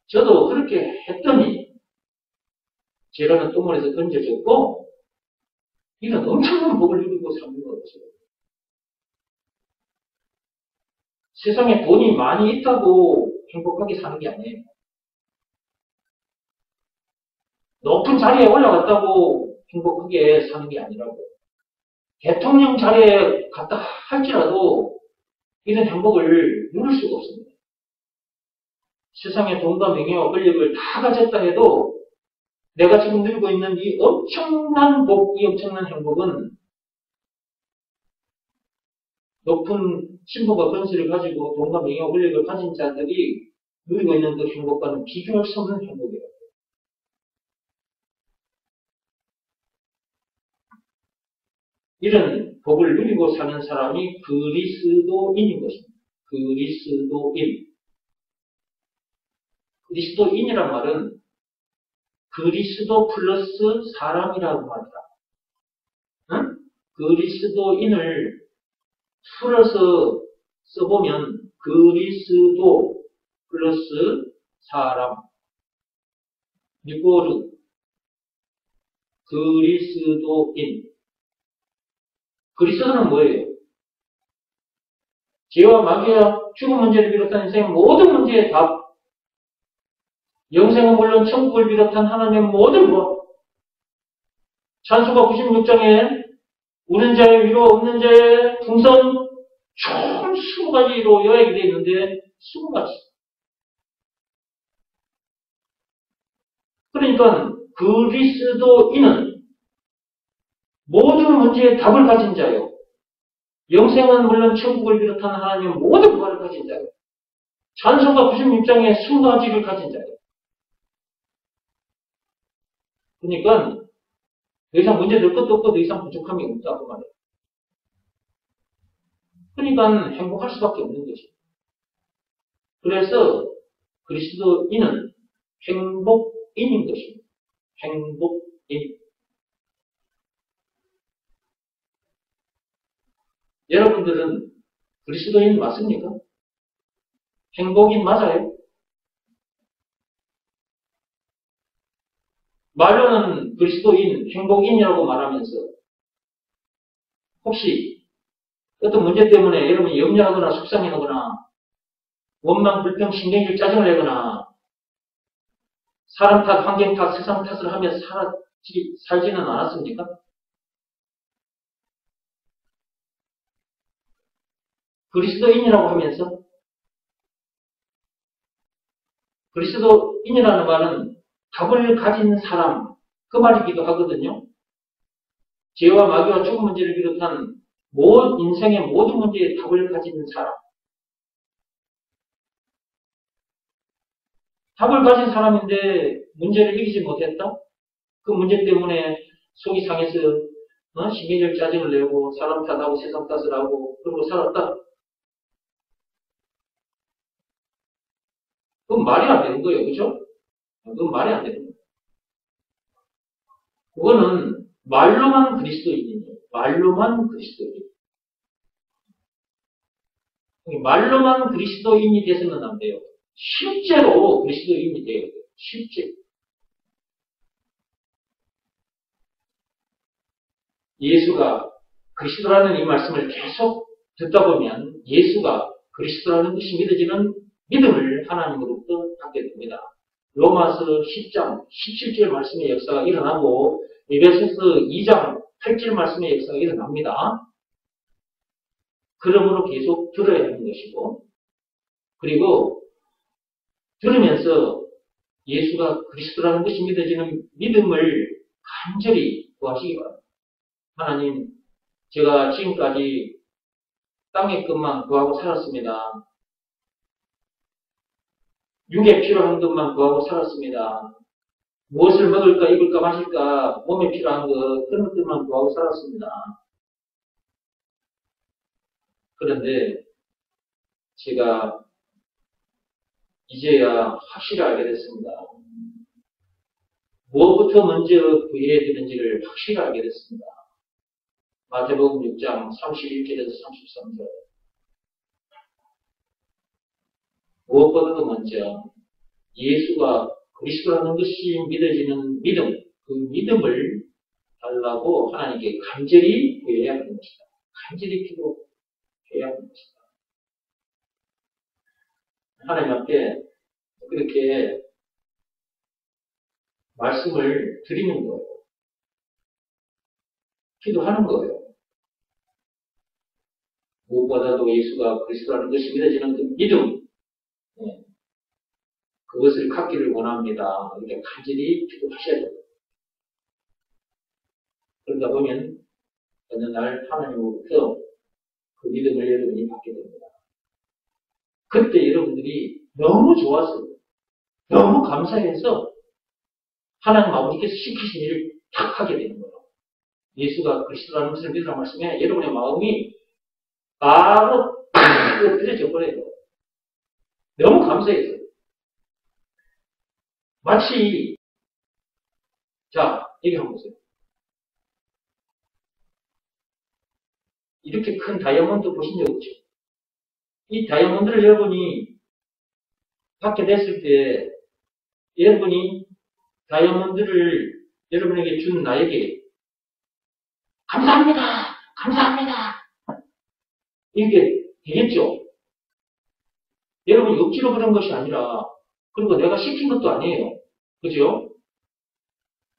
저도 그렇게 했더니 제가는 똥물에서 던져졌고 이런 엄청난 복을 누리고 사는 거죠. 세상에 돈이 많이 있다고 행복하게 사는 게 아니에요. 높은 자리에 올라갔다고 행복하게 사는 게 아니라고. 대통령 자리에 갔다 할지라도 이런 행복을 누릴 수가 없습니다. 세상에 돈과 명예와 권력을 다 가졌다 해도 내가 지금 누리고 있는 이 엄청난 복, 이 엄청난 행복은 높은 신분과 권세를 가지고 돈과 명예와 권력을 가진 자들이 누리고 있는 그 행복과는 비교할 수 없는 행복이에요. 이런 복을 누리고 사는 사람이 그리스도인인 것입니다. 그리스도인. 그리스도인이란 말은 그리스도 플러스 사람이라고 말이다. 응? 그리스도인을 풀어서 써보면 그리스도 플러스 사람. 리꼬르. 그리스도인. 그리스도는 뭐예요? 죄와 마귀와 죽음 문제를 비롯한 인생의 모든 문제의 답. 영생은 물론 천국을 비롯한 하나님의 모든 것. 찬수가 96장에 우는 자의 위로 없는 자의 풍선 총 20가지로 요약이 되어 있는데 20가지. 그러니까 그리스도인은 모든 문제의 답을 가진 자요. 영생은 물론 천국을 비롯한 하나님의 모든 부활을 가진 자요. 찬송가 96장에 20가지를 가진 자요. 그러니까 더 이상 문제 될 것도 없고 더 이상 부족함이 없다고 말해요. 그러니까 행복할 수밖에 없는 거지. 그래서 그리스도인은 행복인인 것입니다. 행복인. 여러분들은 그리스도인 맞습니까? 행복인 맞아요? 말로는 그리스도인, 행복인이라고 말하면서 혹시 어떤 문제 때문에 여러분이 염려하거나 속상해하거나 원망, 불평, 신경질, 짜증을 내거나 사람 탓, 환경 탓, 세상 탓을 하며 살지는 않았습니까? 그리스도인이라고 하면서 그리스도인이라는 말은 답을 가진 사람, 그 말이기도 하거든요. 죄와 마귀와 죽음 문제를 비롯한 인생의 모든 문제에 답을 가진 사람. 답을 가진 사람인데 문제를 이기지 못했다? 그 문제 때문에 속이 상해서 신경질 짜증을 내고 사람 탓하고 세상 탓을 하고 그러고 살았다? 그건 말이 안 되는 거예요. 그죠? 그건 말이 안 되는 거예요. 그거는 말로만 그리스도인이에요. 말로만 그리스도인. 말로만 그리스도인이 돼서는 안 돼요. 실제로 그리스도인이 돼요. 실제. 예수가 그리스도라는 이 말씀을 계속 듣다 보면 예수가 그리스도라는 것이 믿어지는 믿음을 하나님으로부터 받게 됩니다. 로마서 10장 17절 말씀의 역사가 일어나고 에베소서 2장 8절 말씀의 역사가 일어납니다. 그러므로 계속 들어야 하는 것이고 그리고 들으면서 예수가 그리스도라는 것이 믿어지는 믿음을 간절히 구하시기 바랍니다. 하나님, 제가 지금까지 땅의 것만 구하고 살았습니다. 육에 필요한 것만 구하고 살았습니다. 무엇을 먹을까, 입을까, 마실까, 몸에 필요한 것, 그런 것들만 구하고 살았습니다. 그런데 제가 이제야 확실히 알게 됐습니다. 무엇부터 먼저 구해야 되는지를 확실히 알게 됐습니다. 마태복음 6장 31절에서 33절. 무엇보다도 먼저 예수가 그리스도라는 것이 믿어지는 믿음, 그 믿음을 달라고 하나님께 간절히 구해야 하는 것이다. 간절히 기도해야 하는 것이다. 하나님 앞에 그렇게 말씀을 드리는 거예요. 기도하는 거예요. 무엇보다도 예수가 그리스도라는 것이 믿어지는 그 믿음, 그것을 갖기를 원합니다. 이렇게 간절히 기도하셔야 돼요. 그러다 보면 어느 날 하나님으로부터 그 믿음을 여러분이 받게 됩니다. 그때 여러분들이 너무 좋아서 너무 감사해서 하나님 아버지께서 시키신 일을 탁 하게 되는 거예요. 예수가 그리스도라는 것을 믿으라는 말씀에 여러분의 마음이 바로 엎드려져 버려요. 너무 감사해서. 마치 자, 여기 한번 보세요. 이렇게 큰 다이아몬드 보신 적 없죠? 이 다이아몬드를 여러분이 받게 됐을 때 여러분이 다이아몬드를 여러분에게 준 나에게 감사합니다. 감사합니다. 이게 되겠죠? 여러분이 억지로 그런 것이 아니라 그리고 내가 시킨 것도 아니에요. 그죠?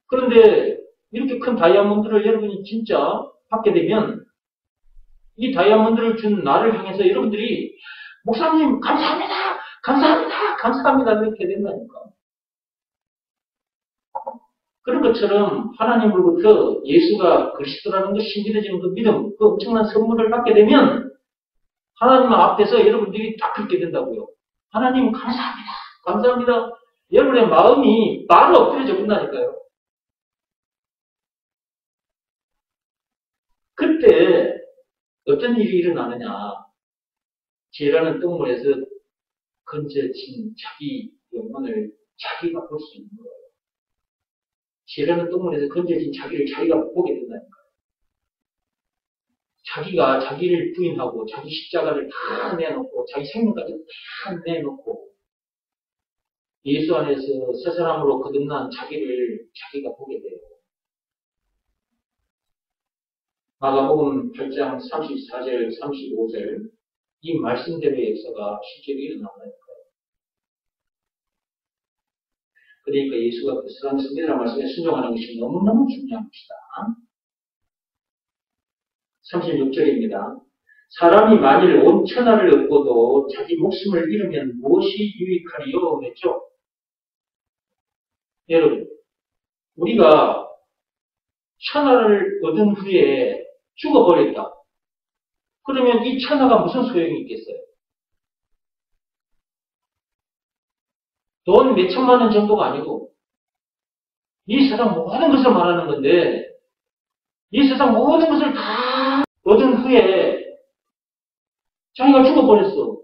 그런데 이렇게 큰 다이아몬드를 여러분이 진짜 받게 되면 이 다이아몬드를 준 나를 향해서 여러분들이 목사님 감사합니다. 감사합니다. 감사합니다. 이렇게 된다니까. 그런 것처럼 하나님으로부터 예수가 그리스도라는 것이 믿어지는 그 믿음, 그 엄청난 선물을 받게 되면 하나님 앞에서 여러분들이 딱 그렇게 된다고요. 하나님 감사합니다. 감사합니다. 여러분의 마음이 바로 엎드려져 본다니까요. 그때 어떤 일이 일어나느냐. 죄라는 똥물에서 건져진 자기 영혼을 자기가 볼 수 있는 거예요. 죄라는 똥물에서 건져진 자기를 자기가 보게 된다니까요. 자기가 자기를 부인하고 자기 십자가를 다 내놓고 자기 생명까지 다 내놓고 예수 안에서 새 사람으로 거듭난 자기를 자기가 보게 돼요. 마가복음 8장 34절, 35절 이 말씀대로의 역사가 실제로 일어난다니까요. 그러니까 예수가 그 선한 성경이라는 말씀에 순종하는 것이 너무너무 중요한 것이다. 36절입니다. 사람이 만일 온 천하를 얻고도 자기 목숨을 잃으면 무엇이 유익하리요? 그랬죠? 여러분, 우리가 천하를 얻은 후에 죽어버렸다. 그러면 이 천하가 무슨 소용이 있겠어요? 돈 몇천만 원 정도가 아니고 이 세상 모든 것을 말하는 건데 이 세상 모든 것을 다 얻은 후에 자기가 죽어버렸어.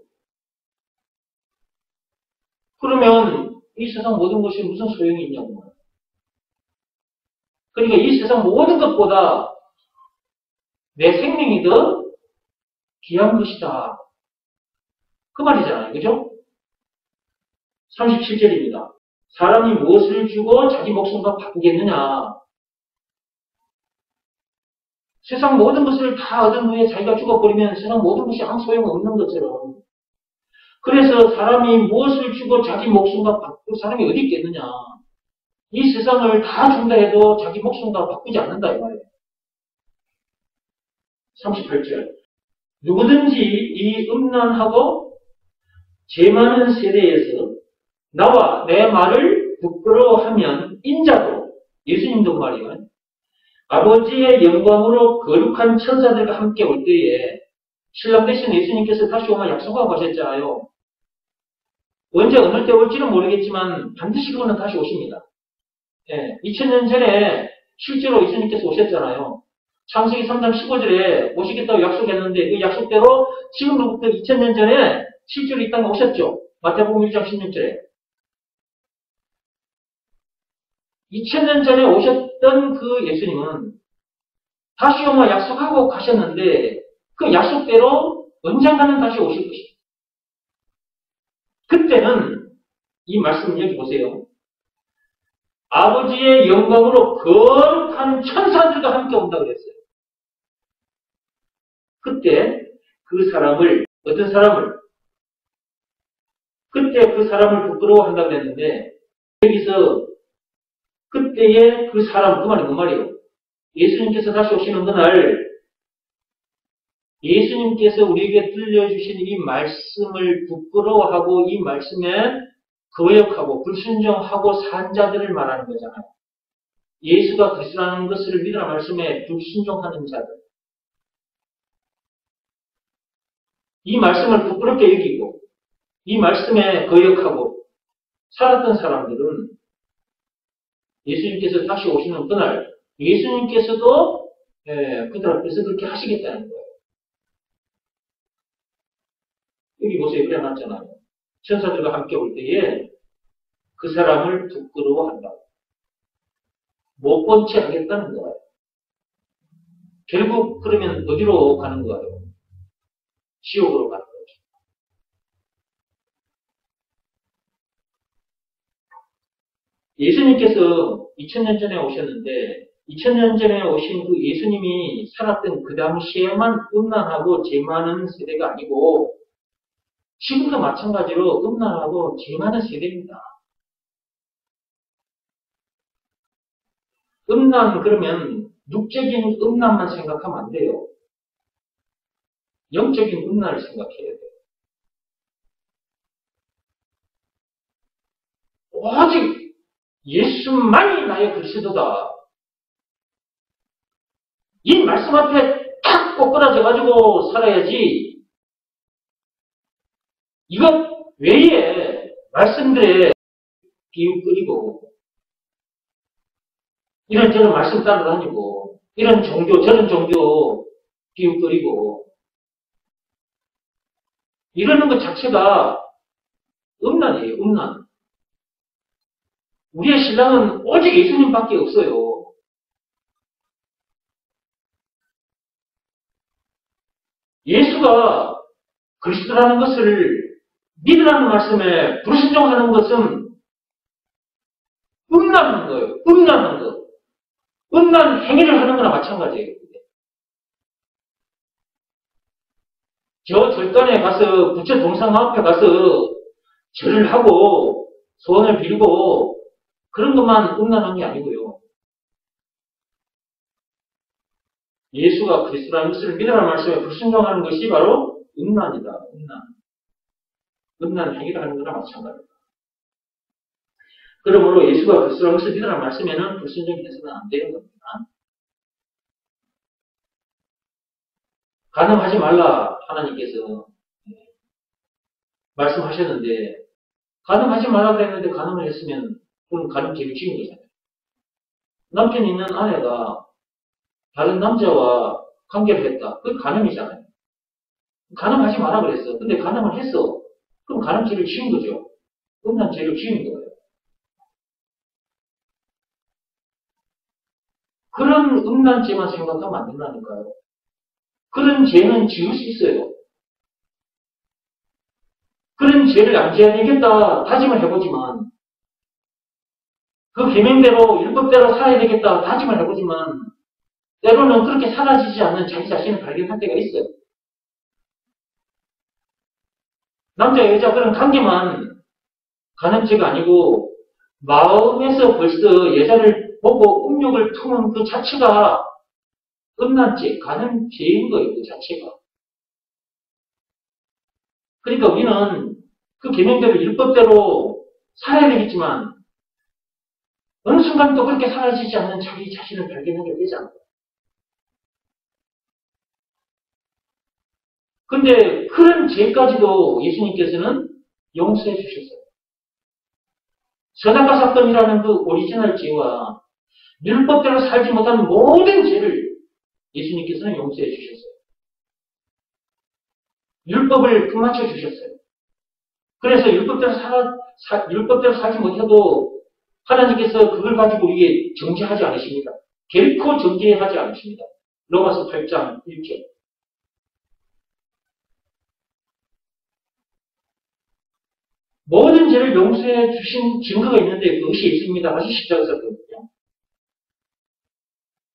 그러면 이 세상 모든 것이 무슨 소용이 있냐고. 그러니까 이 세상 모든 것보다 내 생명이 더 귀한 것이다. 그 말이잖아요. 그죠? 37절입니다. 사람이 무엇을 주고 자기 목숨과 바꾸겠느냐. 세상 모든 것을 다 얻은 후에 자기가 죽어버리면 세상 모든 것이 아무 소용없는 것처럼. 그래서 사람이 무엇을 주고 자기 목숨과 바꿀 사람이 어디 있겠느냐. 이 세상을 다 준다 해도 자기 목숨과 바꾸지 않는다 이 말이에요. 38절. 누구든지 이 음란하고 죄 많은 세대에서 나와 내 말을 부끄러워하면 인자도, 예수님도 말이에요. 아버지의 영광으로 거룩한 천사들과 함께 올 때에 신랑 되신 예수님께서 다시 오면 약속하고 가셨잖아요. 언제 어느 때 올지는 모르겠지만 반드시 그분은 다시 오십니다. 예, 2000년 전에 실제로 예수님께서 오셨잖아요. 창세기 3장 15절에 오시겠다고 약속했는데 그 약속대로 지금부터 2000년 전에 실제로 이 땅에 오셨죠. 마태복음 1장 16절에. 2000년 전에 오셨던 그 예수님은 다시 오면 약속하고 가셨는데 그 약속대로 언젠가는 다시 오실 것입니다. 그때는 이 말씀 여기 보세요. 아버지의 영광으로 거룩한 천사들과 함께 온다고 그랬어요. 그때 그 사람을, 어떤 사람을, 그때 그 사람을 부끄러워한다고 그랬는데 여기서 그때의 그 사람, 그 말이 뭔 말이에요? 예수님께서 다시 오시는 그날 예수님께서 우리에게 들려주신 이 말씀을 부끄러워하고 이 말씀에 거역하고 불순종하고 산 자들을 말하는 거잖아요. 예수가 그리스도라는 것을 믿으라 말씀에 불순종하는 자들. 이 말씀을 부끄럽게 여기고 이 말씀에 거역하고 살았던 사람들은 예수님께서 다시 오시는 그날 예수님께서도 그들 앞에서 그렇게 하시겠다는 거예요. 여기 보세요. 그래 놨잖아요. 천사들과 함께 올 때에 그 사람을 부끄러워한다고. 못 본 채 하겠다는 거예요. 결국 그러면 어디로 가는 거예요? 지옥으로 가는 거죠. 예수님께서 2000년 전에 오셨는데 2000년 전에 오신 그 예수님이 살았던 그 당시에만 음란하고 죄 많은 세대가 아니고 지금도 마찬가지로 음란하고 죄 많은 세대입니다. 음란 그러면 육적인 음란만 생각하면 안 돼요. 영적인 음란을 생각해야 돼요. 오직 예수만이 나의 그리스도다. 이 말씀 앞에 탁 꼬꾸라져가지고 살아야지. 이것 외에 말씀들에 비웃거리고 이런저런 말씀 따라다니고 이런 종교 저런 종교 비웃거리고 이러는 것 자체가 음란이에요. 음란. 우리의 신랑은 오직 예수님밖에 없어요. 예수가 그리스도라는 것을 믿으라는 말씀에 불순종하는 것은 음란한 거예요. 음란한 거. 음란 행위를 하는 거나 마찬가지예요. 저 절단에 가서 부처 동상 앞에 가서 절을 하고 소원을 빌고 그런 것만 음란한 게 아니고요. 예수가 그리스도라는 것을 믿으라는 말씀에 불순종하는 것이 바로 음란이다. 음란. 음란 행위를 하는 거나 마찬가지입니다. 그러므로 예수가 그리스도라는 것을 믿으라는 말씀에는 불순종이 해서는 안 되는 겁니다. 가늠하지 말라 하나님께서 말씀하셨는데 가늠하지 말라 그랬는데 가늠을 했으면 그건 가늠죄를 지은 거잖아요. 남편이 있는 아내가 다른 남자와 관계를 했다. 그건 가늠이잖아요. 가늠하지 마라 그랬어. 근데 가늠을 했어. 그럼 가늠죄를 지은 거죠. 음란죄를 지은 거예요. 그런 음란죄만 생각하면 안 된다니까요. 그런 죄는 지을 수 있어요. 그런 죄를 안 지어야 되겠다 다짐을 해보지만 그 계명대로 율법대로 살아야 되겠다 다짐을 해보지만 때로는 그렇게 사라지지 않는 자기 자신을 발견할 때가 있어요. 남자 여자 그런 관계만 가늠죄가 아니고 마음에서 벌써 여자를 보고 음욕을 품은 그 자체가 음란죄, 가늠죄인 거예요. 그 자체가. 그러니까 우리는 그 계명대로 율법대로 살아야 되겠지만 어느 순간 또 그렇게 사라지지 않는 자기 자신을 발견하게 되잖아요. 근데 그런 죄까지도 예수님께서는 용서해 주셨어요. 선악과 사건이라는 그 오리지널 죄와 율법대로 살지 못한 모든 죄를 예수님께서는 용서해 주셨어요. 율법을 끝마쳐 주셨어요. 그래서 율법대로 살지 못해도 하나님께서 그걸 가지고 우리에게 정죄하지 않으십니다. 결코 정죄하지 않으십니다. 로마서 8장 1절. 모든 죄를 용서해 주신 증거가 있는데 그것이 예수입니다. 다시 십자가 사건이거든요.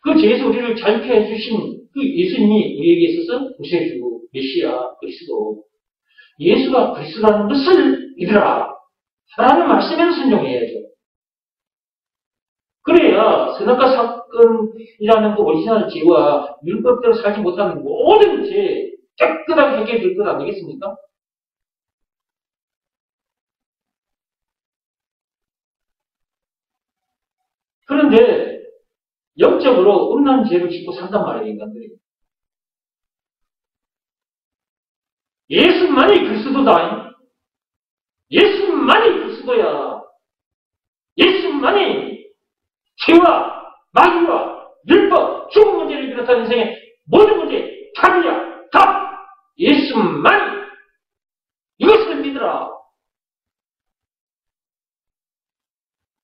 그 죄에서 우리를 자유케 해주신 그 예수님이 우리에게 있어서 구세주, 메시아, 그리스도, 예수가 그리스도라는 것을 믿으라. 하나님 말씀에는 순종해야죠. 그래야 선악과 사건이라는 그 오리지널 죄와 율법대로 살지 못하는 모든 죄 깨끗하게 해결될 것 아니겠습니까? 그런데 영적으로 음란 죄를 짓고 산단 말이에요, 인간들이. 예수만이 그리스도다. 예수만이 그리스도야. 예수만이 죄와 마귀와 율법, 죽은 문제를 비롯한 인생의 모든 문제 답이야. 답! 예수만이 이것을 믿으라.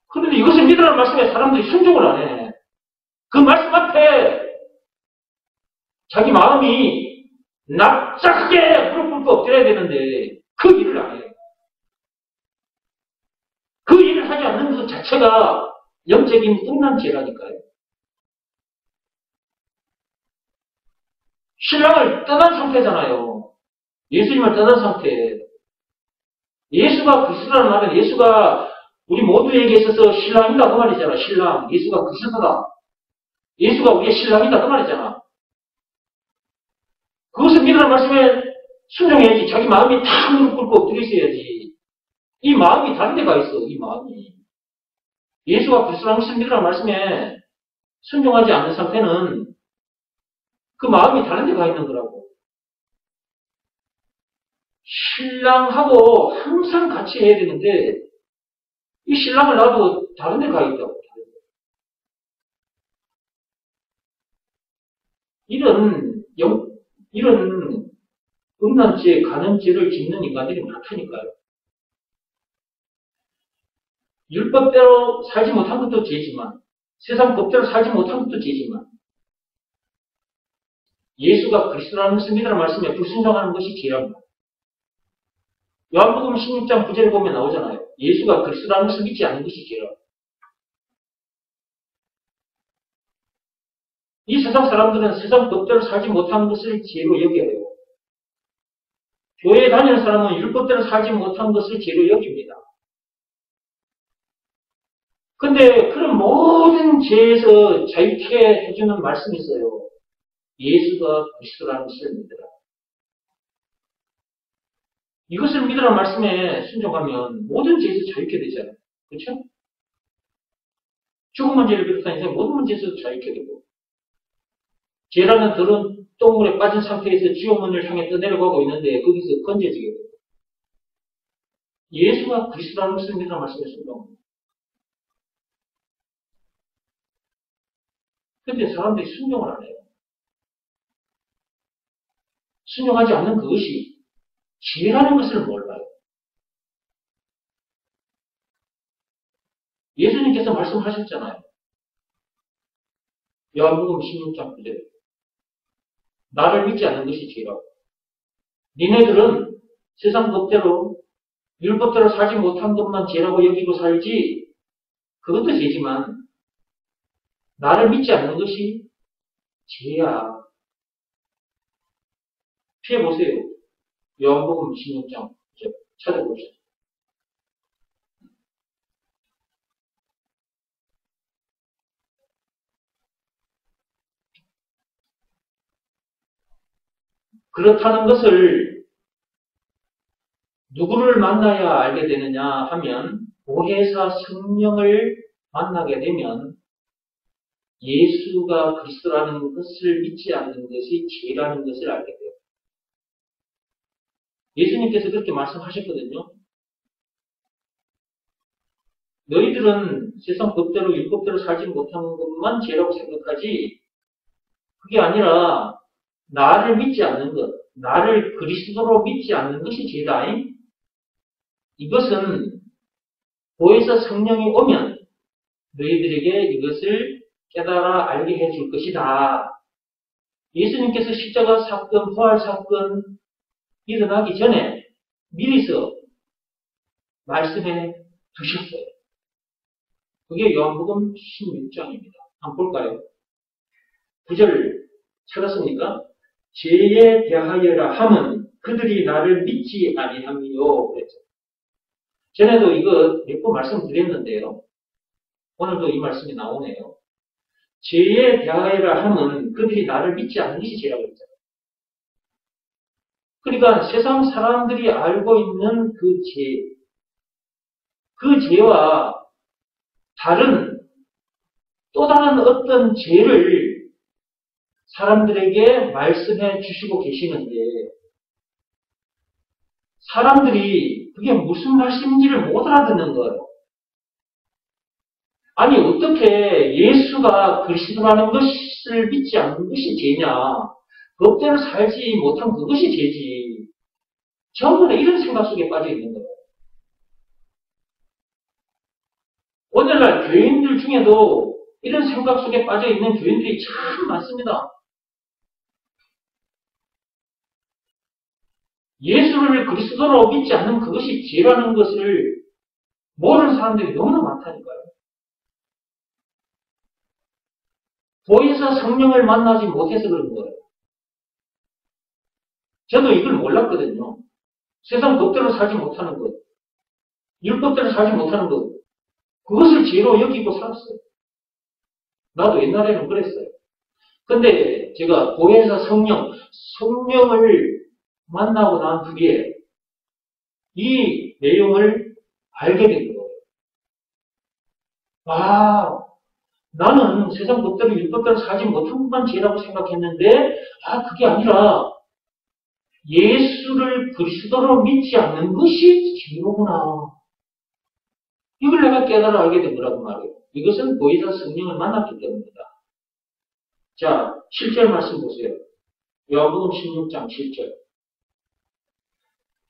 그런데 이것을 믿으라는 말씀에 사람들이 순종을 안 해. 그 말씀 앞에 자기 마음이 납작하게 무릎 꿇고 엎드려야 되는데 그 일을 안 해요. 그 일을 하지 않는 것 자체가 영적인 음란죄라니까요. 신랑을 떠난 상태잖아요. 예수님을 떠난 상태. 예수가 그리스도라는 말은 예수가 우리 모두에게 있어서 신랑이다 그 말이잖아. 신랑. 예수가 그리스도다. 예수가 우리의 신랑이다 그 말이잖아. 그것을 믿으라는 말씀에 순종해야지. 자기 마음이 다 무릎 꿇고 엎드려 있어야지. 이 마음이 다른 데가 있어. 이 마음이. 예수가 그리스도라는 것을 믿으라는 말씀에 순종하지 않는 상태는 그 마음이 다른 데 가 있는 거라고. 신랑하고 항상 같이 해야 되는데 이 신랑을 놔두고 다른 데 가 있다고. 이런 음란죄, 간음죄를 짓는 인간들이 많다니까요. 율법대로 살지 못한 것도 죄지만 세상 법대로 살지 못한 것도 죄지만 예수가 그리스도라는 것을 믿으라는 말씀에 불순종하는 것이 죄랍니다. 요한복음 16장 9절에 보면 나오잖아요. 예수가 그리스도라는 것을 믿지 않는 것이 죄라. 이 세상 사람들은 세상 법대로 살지 못하는 것을 죄로 여겨요. 교회에 다니는 사람은 율법대로 살지 못한 것을 죄로 여깁니다. 근데 그런 모든 죄에서 자유케 해주는 말씀이 있어요. 예수가 그리스도라는 것을 믿으라. 이것을 믿으라 말씀에 순종하면 모든 죄에서 자유케 되잖아요. 그렇죠? 죽은 문제를 비롯한 인생 모든 문제에서 자유케 되고, 죄라는 더러운 똥물에 빠진 상태에서 지옥문을 향해 떠내려가고 있는데 거기서 건져지게 되고, 예수가 그리스도라는 것을 믿으라 말씀에 순종합니다. 근데 사람들이 순종을 안 해요. 순종하지 않는 그것이 죄라는 것을 몰라요. 예수님께서 말씀하셨잖아요. 요한복음 16장 9절. 나를 믿지 않는 것이 죄라고. 니네들은 세상 법대로 율법대로 살지 못한 것만 죄라고 여기고 살지, 그것도 죄지만 나를 믿지 않는 것이 죄야. 피해보세요. 요한복음 16장 9절 찾아보시죠. 그렇다는 것을 누구를 만나야 알게 되느냐 하면 보혜사 성령을 만나게 되면 예수가 그리스도라는 것을 믿지 않는 것이 죄라는 것을 알게 돼요. 예수님께서 그렇게 말씀하셨거든요. 너희들은 세상 법대로 율법대로 살지 못하는 것만 죄라고 생각하지, 그게 아니라 나를 믿지 않는 것, 나를 그리스도로 믿지 않는 것이 죄다. 이것은 보혜사 성령이 오면 너희들에게 이것을 깨달아 알게 해줄 것이다. 예수님께서 십자가 사건, 부활 사건 일어나기 전에 미리서 말씀해 두셨어요. 그게 요한복음 16장입니다. 한번 볼까요? 9절 찾았습니까? 죄에 대하여라 함은 그들이 나를 믿지 아니함이요. 그랬죠. 전에도 이거 몇 번 말씀드렸는데요. 오늘도 이 말씀이 나오네요. 죄에 대하여라 함은 그들이 나를 믿지 않는 것이 죄라고 했잖아요. 그러니까 세상 사람들이 알고 있는 그 죄와 다른 또 다른 어떤 죄를 사람들에게 말씀해 주시고 계시는데, 사람들이 그게 무슨 말씀인지를 못 알아듣는 거예요. 아니, 어떻게 예수가 그리스도라는 것을 믿지 않는 것이 죄냐? 법대로 살지 못한 그것이 죄지. 전부 다 이런 생각 속에 빠져 있는 거예요. 오늘날 교인들 중에도 이런 생각 속에 빠져 있는 교인들이 참 많습니다. 예수를 그리스도로 믿지 않는 그것이 죄라는 것을 모르는 사람들이 너무나 많다니까요. 보혜사 성령을 만나지 못해서 그런 거예요. 저도 이걸 몰랐거든요. 세상 법대로 살지 못하는 것, 율법대로 살지 못하는 것, 그것을 죄로 여기고 살았어요. 나도 옛날에는 그랬어요. 근데 제가 보혜사 성령을 만나고 난 뒤에 이 내용을 알게 된 거예요. 아, 나는 세상 법대로 율법대로 살지 못한 것만 죄라고 생각했는데, 그게 아니라 예수를 그리스도로 믿지 않는 것이 죄로구나. 이걸 내가 깨달아 알게 된 거라고 말이에요. 이것은 보혜사 성령을 만났기 때문입니다. 자, 7절 말씀 보세요. 요한복음 16장 7절.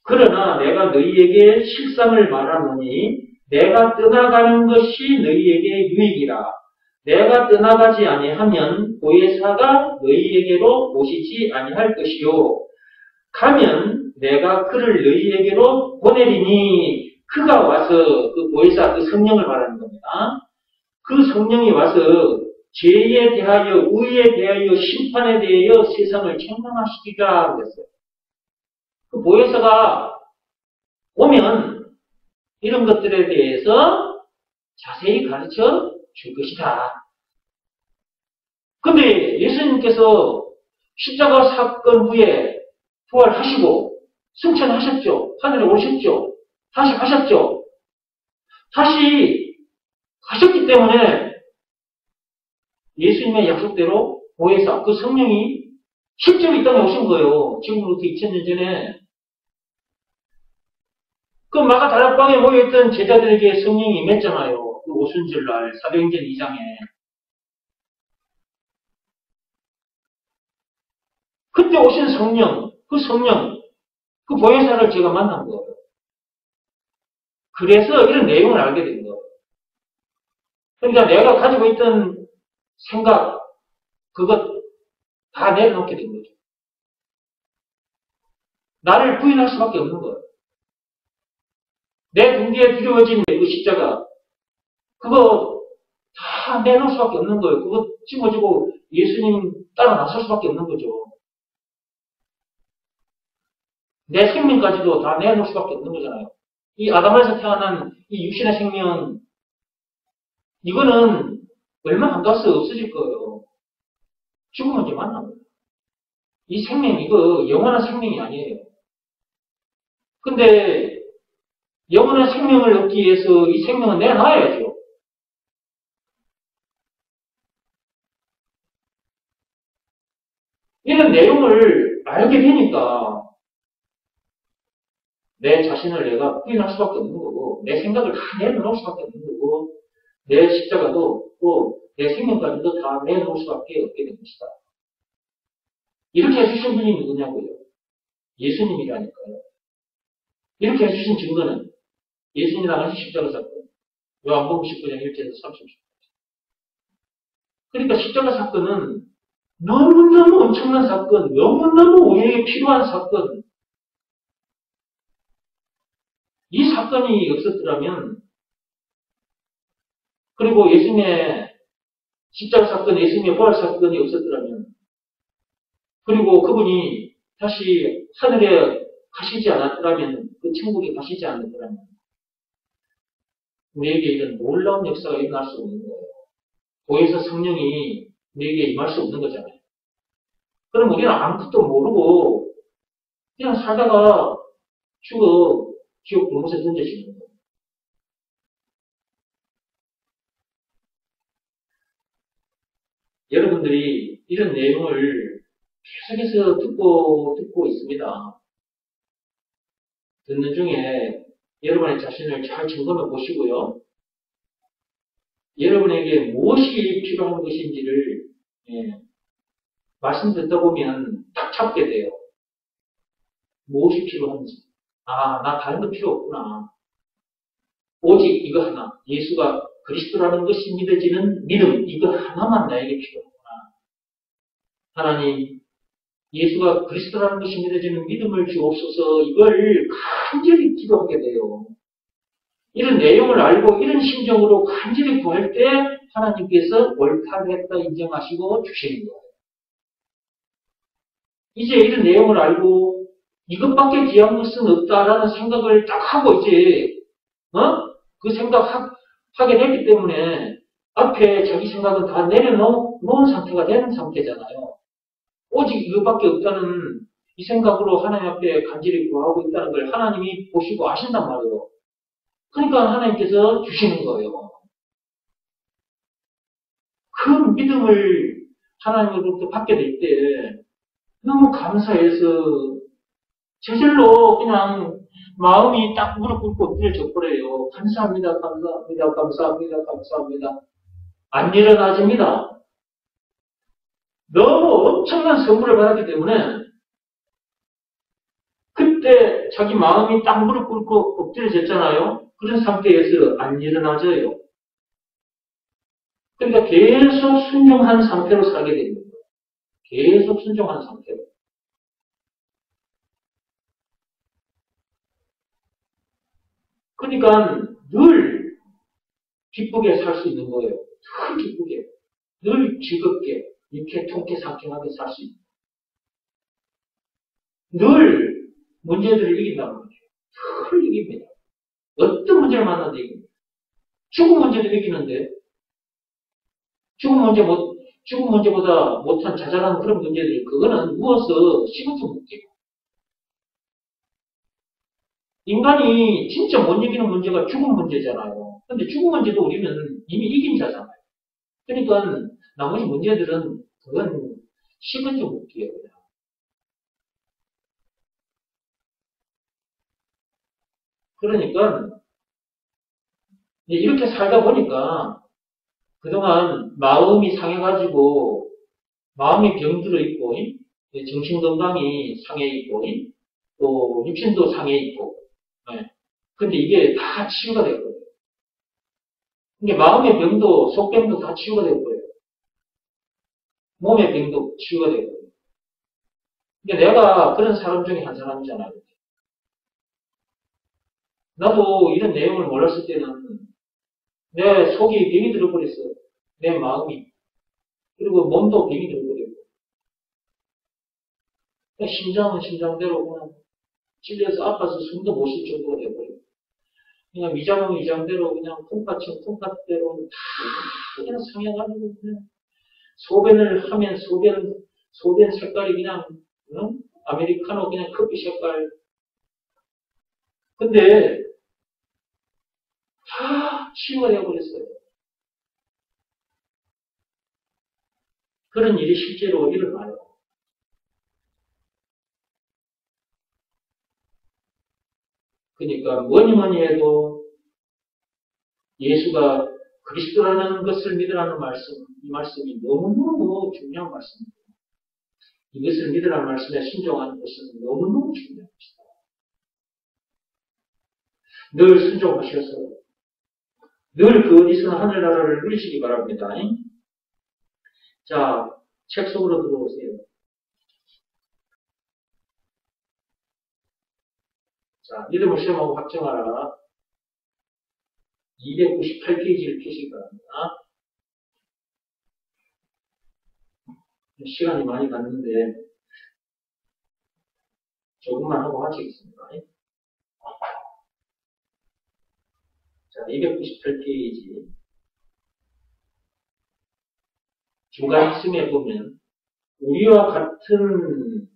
그러나 내가 너희에게 실상을 말하노니 내가 떠나가는 것이 너희에게 유익이라. 내가 떠나가지 아니하면 보혜사가 너희에게로 오시지 아니할 것이요. 가면 내가 그를 너희에게로 보내리니 그가 와서 그 보혜사 그 성령을 말하는 겁니다. 그 성령이 와서 죄에 대하여, 의에 대하여, 심판에 대하여 세상을 책망하시기라 그랬어요. 그 보혜사가 오면 이런 것들에 대해서 자세히 가르쳐 줄 것이다. 근데 예수님께서 십자가 사건 후에 부활하시고 승천하셨죠. 하늘에 오셨죠. 다시 가셨죠. 다시 가셨기 때문에 예수님의 약속대로 보혜사, 그 성령이 실제로 이 땅에 오신 거예요. 지금부터 2000년 전에. 그 마가다락방에 모여있던 제자들에게 성령이 임했잖아요. 그 오순절날 사도행전 2장에. 그때 오신 성령, 그 보혜사를 제가 만난 거예요. 그래서 이런 내용을 알게 된 거예요. 그러니까 내가 가지고 있던 생각, 그것 다 내려놓게 된 거죠. 나를 부인할 수밖에 없는 거예요. 내 등 뒤에 두려워진 그 십자가, 그거 다 내놓을 수밖에 없는 거예요. 그거 짊어지고 예수님 따라 나설 수밖에 없는 거죠. 내 생명까지도 다 내놓을 수밖에 없는 거잖아요. 이 아담에서 태어난 이 육신의 생명, 이거는 얼마 안 가서 없어질 거예요. 죽으면 이제 만납니다. 이 생명, 이거 영원한 생명이 아니에요. 근데 영원한 생명을 얻기 위해서 이 생명은 내놔야죠. 이런 내용을 알게 되니까 내 자신을 내가 부인할 수밖에 없는 거고, 내 생각을 다 내놓을 수밖에 없는 거고, 내 십자가도 또 내 생명까지도 다 내놓을 수밖에 없게 된 것이다. 이렇게 해주신 분이 누구냐고요? 예수님이라니까요. 이렇게 해주신 증거는 예수님이 당하신 십자가 사건, 요한복음 19장 1절에서 30절. 그러니까 십자가 사건은 너무너무 엄청난 사건, 너무너무 우리에게 필요한 사건. 이 사건이 없었더라면, 그리고 예수님의 십자가 사건, 예수님의 부활 사건이 없었더라면, 그리고 그분이 다시 하늘에 가시지 않았더라면, 그 천국에 가시지 않았더라면, 우리에게 이런 놀라운 역사가 일어날 수 없는 거예요. 보혜사 성령이 우리에게 임할 수 없는 거잖아요. 그럼 우리는 아무것도 모르고 그냥 살다가 죽어 지옥 불못에 던져지는 거예요. 여러분들이 이런 내용을 계속해서 듣고 있습니다. 듣는 중에 여러분의 자신을 잘 점검해 보시고요. 여러분에게 무엇이 필요한 것인지를 말씀 듣다 보면 딱 잡게 돼요. 무엇이 필요한지. 아, 나 다른 거 필요 없구나. 오직 이거 하나. 예수가 그리스도라는 것이 믿어지는 믿음. 이거 하나만 나에게 필요하구나. 하나님, 예수가 그리스도라는 것이 믿어지는 믿음을 주옵소서. 이걸 간절히 기도하게 돼요. 이런 내용을 알고 이런 심정으로 간절히 구할 때 하나님께서 옳다고 했다 인정하시고 주시는 거예요. 이제 이런 내용을 알고 이것밖에 귀한 것은 없다라는 생각을 딱 하고 이제 그 생각하게 됐기 때문에 앞에 자기 생각은 다 내려놓은 상태가 된 상태잖아요. 오직 이것밖에 없다는 이 생각으로 하나님 앞에 간절히 구하고 있다는 걸 하나님이 보시고 아신단 말이에요. 그러니까 하나님께서 주시는 거예요. 그 믿음을 하나님으로부터 받게 될 때 너무 감사해서 저절로 그냥 마음이 딱 무릎 꿇고 엎드려져 버려요. 감사합니다, 감사합니다, 감사합니다, 감사합니다. 안 일어나집니다. 너무 엄청난 선물을 받았기 때문에 그때 자기 마음이 딱 무릎 꿇고 엎드려졌잖아요. 그런 상태에서 안 일어나져요. 그러니까 계속 순종한 상태로 살게 됩니다. 계속 순종한 상태로. 그러니까 늘 기쁘게 살 수 있는 거예요. 늘 기쁘게. 늘 즐겁게, 이렇게 통쾌상쾌하게 살 수 있는. 늘 문제들을 이긴다는 거죠. 늘 이깁니다. 어떤 문제를 만나도 이깁니다. 죽음 문제도 이기는데, 죽음 문제보다 못한 자잘한 그런 문제들, 그거는 누워서 시간도 못 깨고. 인간이 진짜 못 이기는 문제가 죽음 문제잖아요. 근데 죽음 문제도 우리는 이미 이긴 자잖아요. 그러니까 나머지 문제들은 그건 시간도 못 깨요. 그러니까 이렇게 살다 보니까 그동안 마음이 상해가지고 마음이 병들어 있고 정신건강이 상해 있고 또 육신도 상해 있고 근데 이게 다 치유가 될 거예요. 이게 마음의 병도 속병도 다 치유가 될 거예요. 몸의 병도 치유가 될 거예요. 그러니까 내가 그런 사람 중에 한 사람이잖아요. 나도 이런 내용을 몰랐을 때는 내 속이 병이 들어버렸어요. 내 마음이. 그리고 몸도 병이 들어버렸고. 심장은 심장대로 그냥 찔려서 아파서 숨도 못 쉴 정도가 돼버려요. 그냥 위장은 위장대로 그냥 콩팥은 콩팥대로 다 그냥 상해가지고 그냥 소변을 하면 소변 색깔이 그냥 아메리카노 그냥 커피 색깔. 근데 다 치유가 되어버렸어요. 그런 일이 실제로 일어나요. 그러니까 뭐니 해도 예수가 그리스도라는 것을 믿으라는 말씀, 이 말씀이 너무너무 중요한 말씀입니다. 이것을 믿으라는 말씀에 순종하는 것은 너무너무 중요한 것이다. 늘 순종하셔서 늘 그 어디서나 하늘나라를 누리시기 바랍니다. 자, 책 속으로 들어오세요. 자, 믿음을 시험하고 확정하라. 298페이지를 펴시기 바랍니다. 시간이 많이 갔는데 조금만 하고 마치겠습니다. 자, 298페이지 중간쯤에 보면 우리와 같은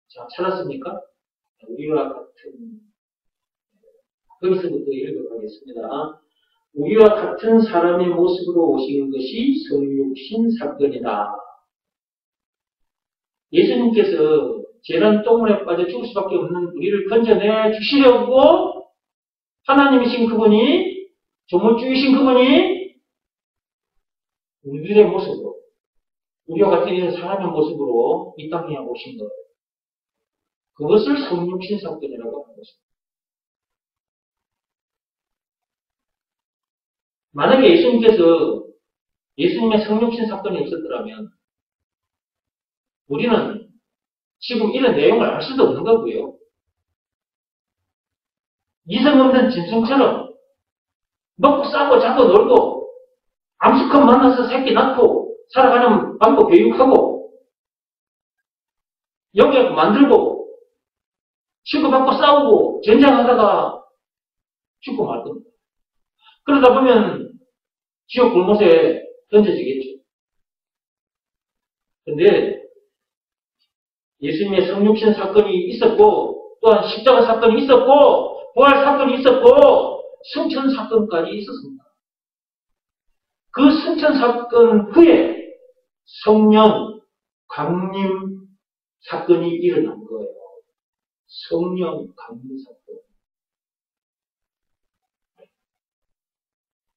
자, 찾았습니까? 우리와 같은 거기서부터 읽어가겠습니다. 우리와 같은 사람의 모습으로 오신 것이 성육신 사건이다. 예수님께서 재난 똥물에 빠져 죽을 수밖에 없는 우리를 건져내 주시려고 하나님이신 그분이 조물주이신 그분이 우리들의 모습으로 우리와 같은 이런 사람의 모습으로 이 땅에 오신 거예요. 그것을 성육신 사건이라고 하는 것입니다. 만약에 예수님의 성육신 사건이 없었더라면 우리는 지금 이런 내용을 알 수도 없는 거고요. 이성 없는 짐승처럼 먹고 싸고 자고 놀고 암수컷 만나서 새끼 낳고 살아가는 방법 교육하고 영역 만들고 치고받고 싸우고 전쟁하다가 죽고 말 겁니다. 그러다 보면 지옥 골못에 던져지겠죠. 근데 예수님의 성육신 사건이 있었고 또한 십자가 사건이 있었고 부활 사건이 있었고 승천 사건까지 있었습니다. 그 승천 사건 후에 성령 강림 사건이 일어난 거예요. 성령 강림 사건.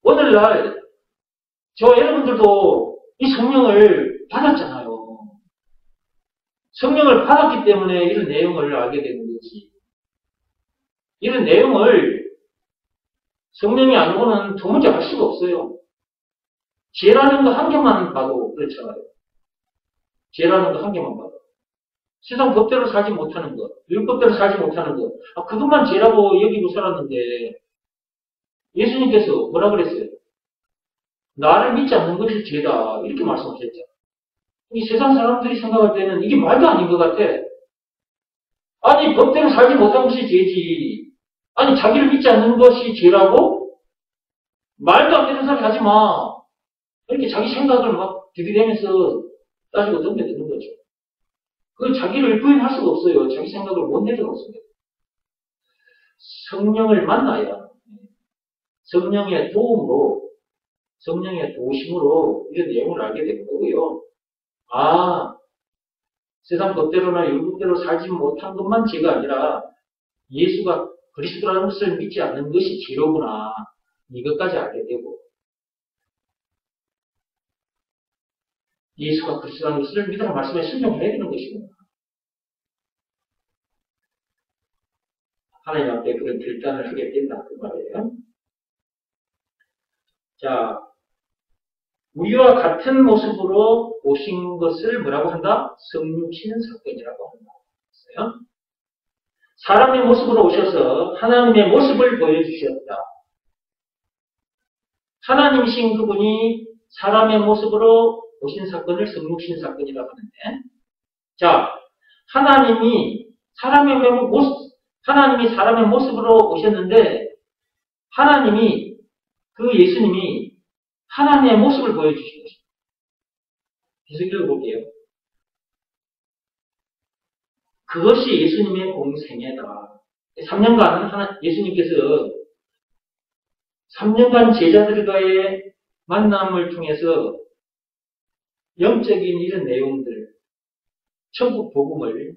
오늘날 여러분들도 이 성령을 받았잖아요. 성령을 받았기 때문에 이런 내용을 알게 되는 거지. 이런 내용을 성령이 아니고는 도무지 알 수가 없어요. 죄라는 거 한 개만 봐도 그렇잖아요. 죄라는 거 한 개만 봐도. 세상 법대로 살지 못하는 것, 율법대로 살지 못하는 것, 그것만 죄라고 여기고 살았는데 예수님께서 뭐라 그랬어요? 나를 믿지 않는 것이 죄다. 이렇게 말씀하셨죠. 이 세상 사람들이 생각할 때는 이게 말도 아닌 것 같아. 아니, 법대로 살지 못한 것이 죄지. 아니, 자기를 믿지 않는 것이 죄라고? 말도 안 되는 소리 하지 마. 이렇게 자기 생각을 막 들이대면서 따지고 덤벼드는 거죠. 그 자기를 부인할 수가 없어요. 자기 생각을 못 내줄 없습니다. 성령을 만나야 성령의 도움으로, 성령의 도심으로 이런 내용을 알게 되는 거고요. 아, 세상 법대로나 율법대로 살지 못한 것만 죄가 아니라 예수가 그리스도라는 것을 믿지 않는 것이 죄로구나. 이것까지 알게 되고, 예수가 그리스도라는 것을 믿으라 말씀에 순종해야 되는 것이구나. 하나님 앞에 그런 결단을 하게 된다. 그 말이에요. 자, 우리와 같은 모습으로 오신 것을 뭐라고 한다? 성육신 사건이라고 한다. 사람의 모습으로 오셔서 하나님의 모습을 보여주셨다. 하나님이신 그분이 사람의 모습으로 오신 사건을 성육신 사건이라고 하는데, 자, 하나님이 사람의 모습으로 오셨는데, 하나님이, 그 예수님이 하나님의 모습을 보여주신 것입니다. 계속 읽어볼게요. 그것이 예수님의 공생애다. 3년간 예수님께서 3년간 제자들과의 만남을 통해서 영적인 이런 내용들, 천국 복음을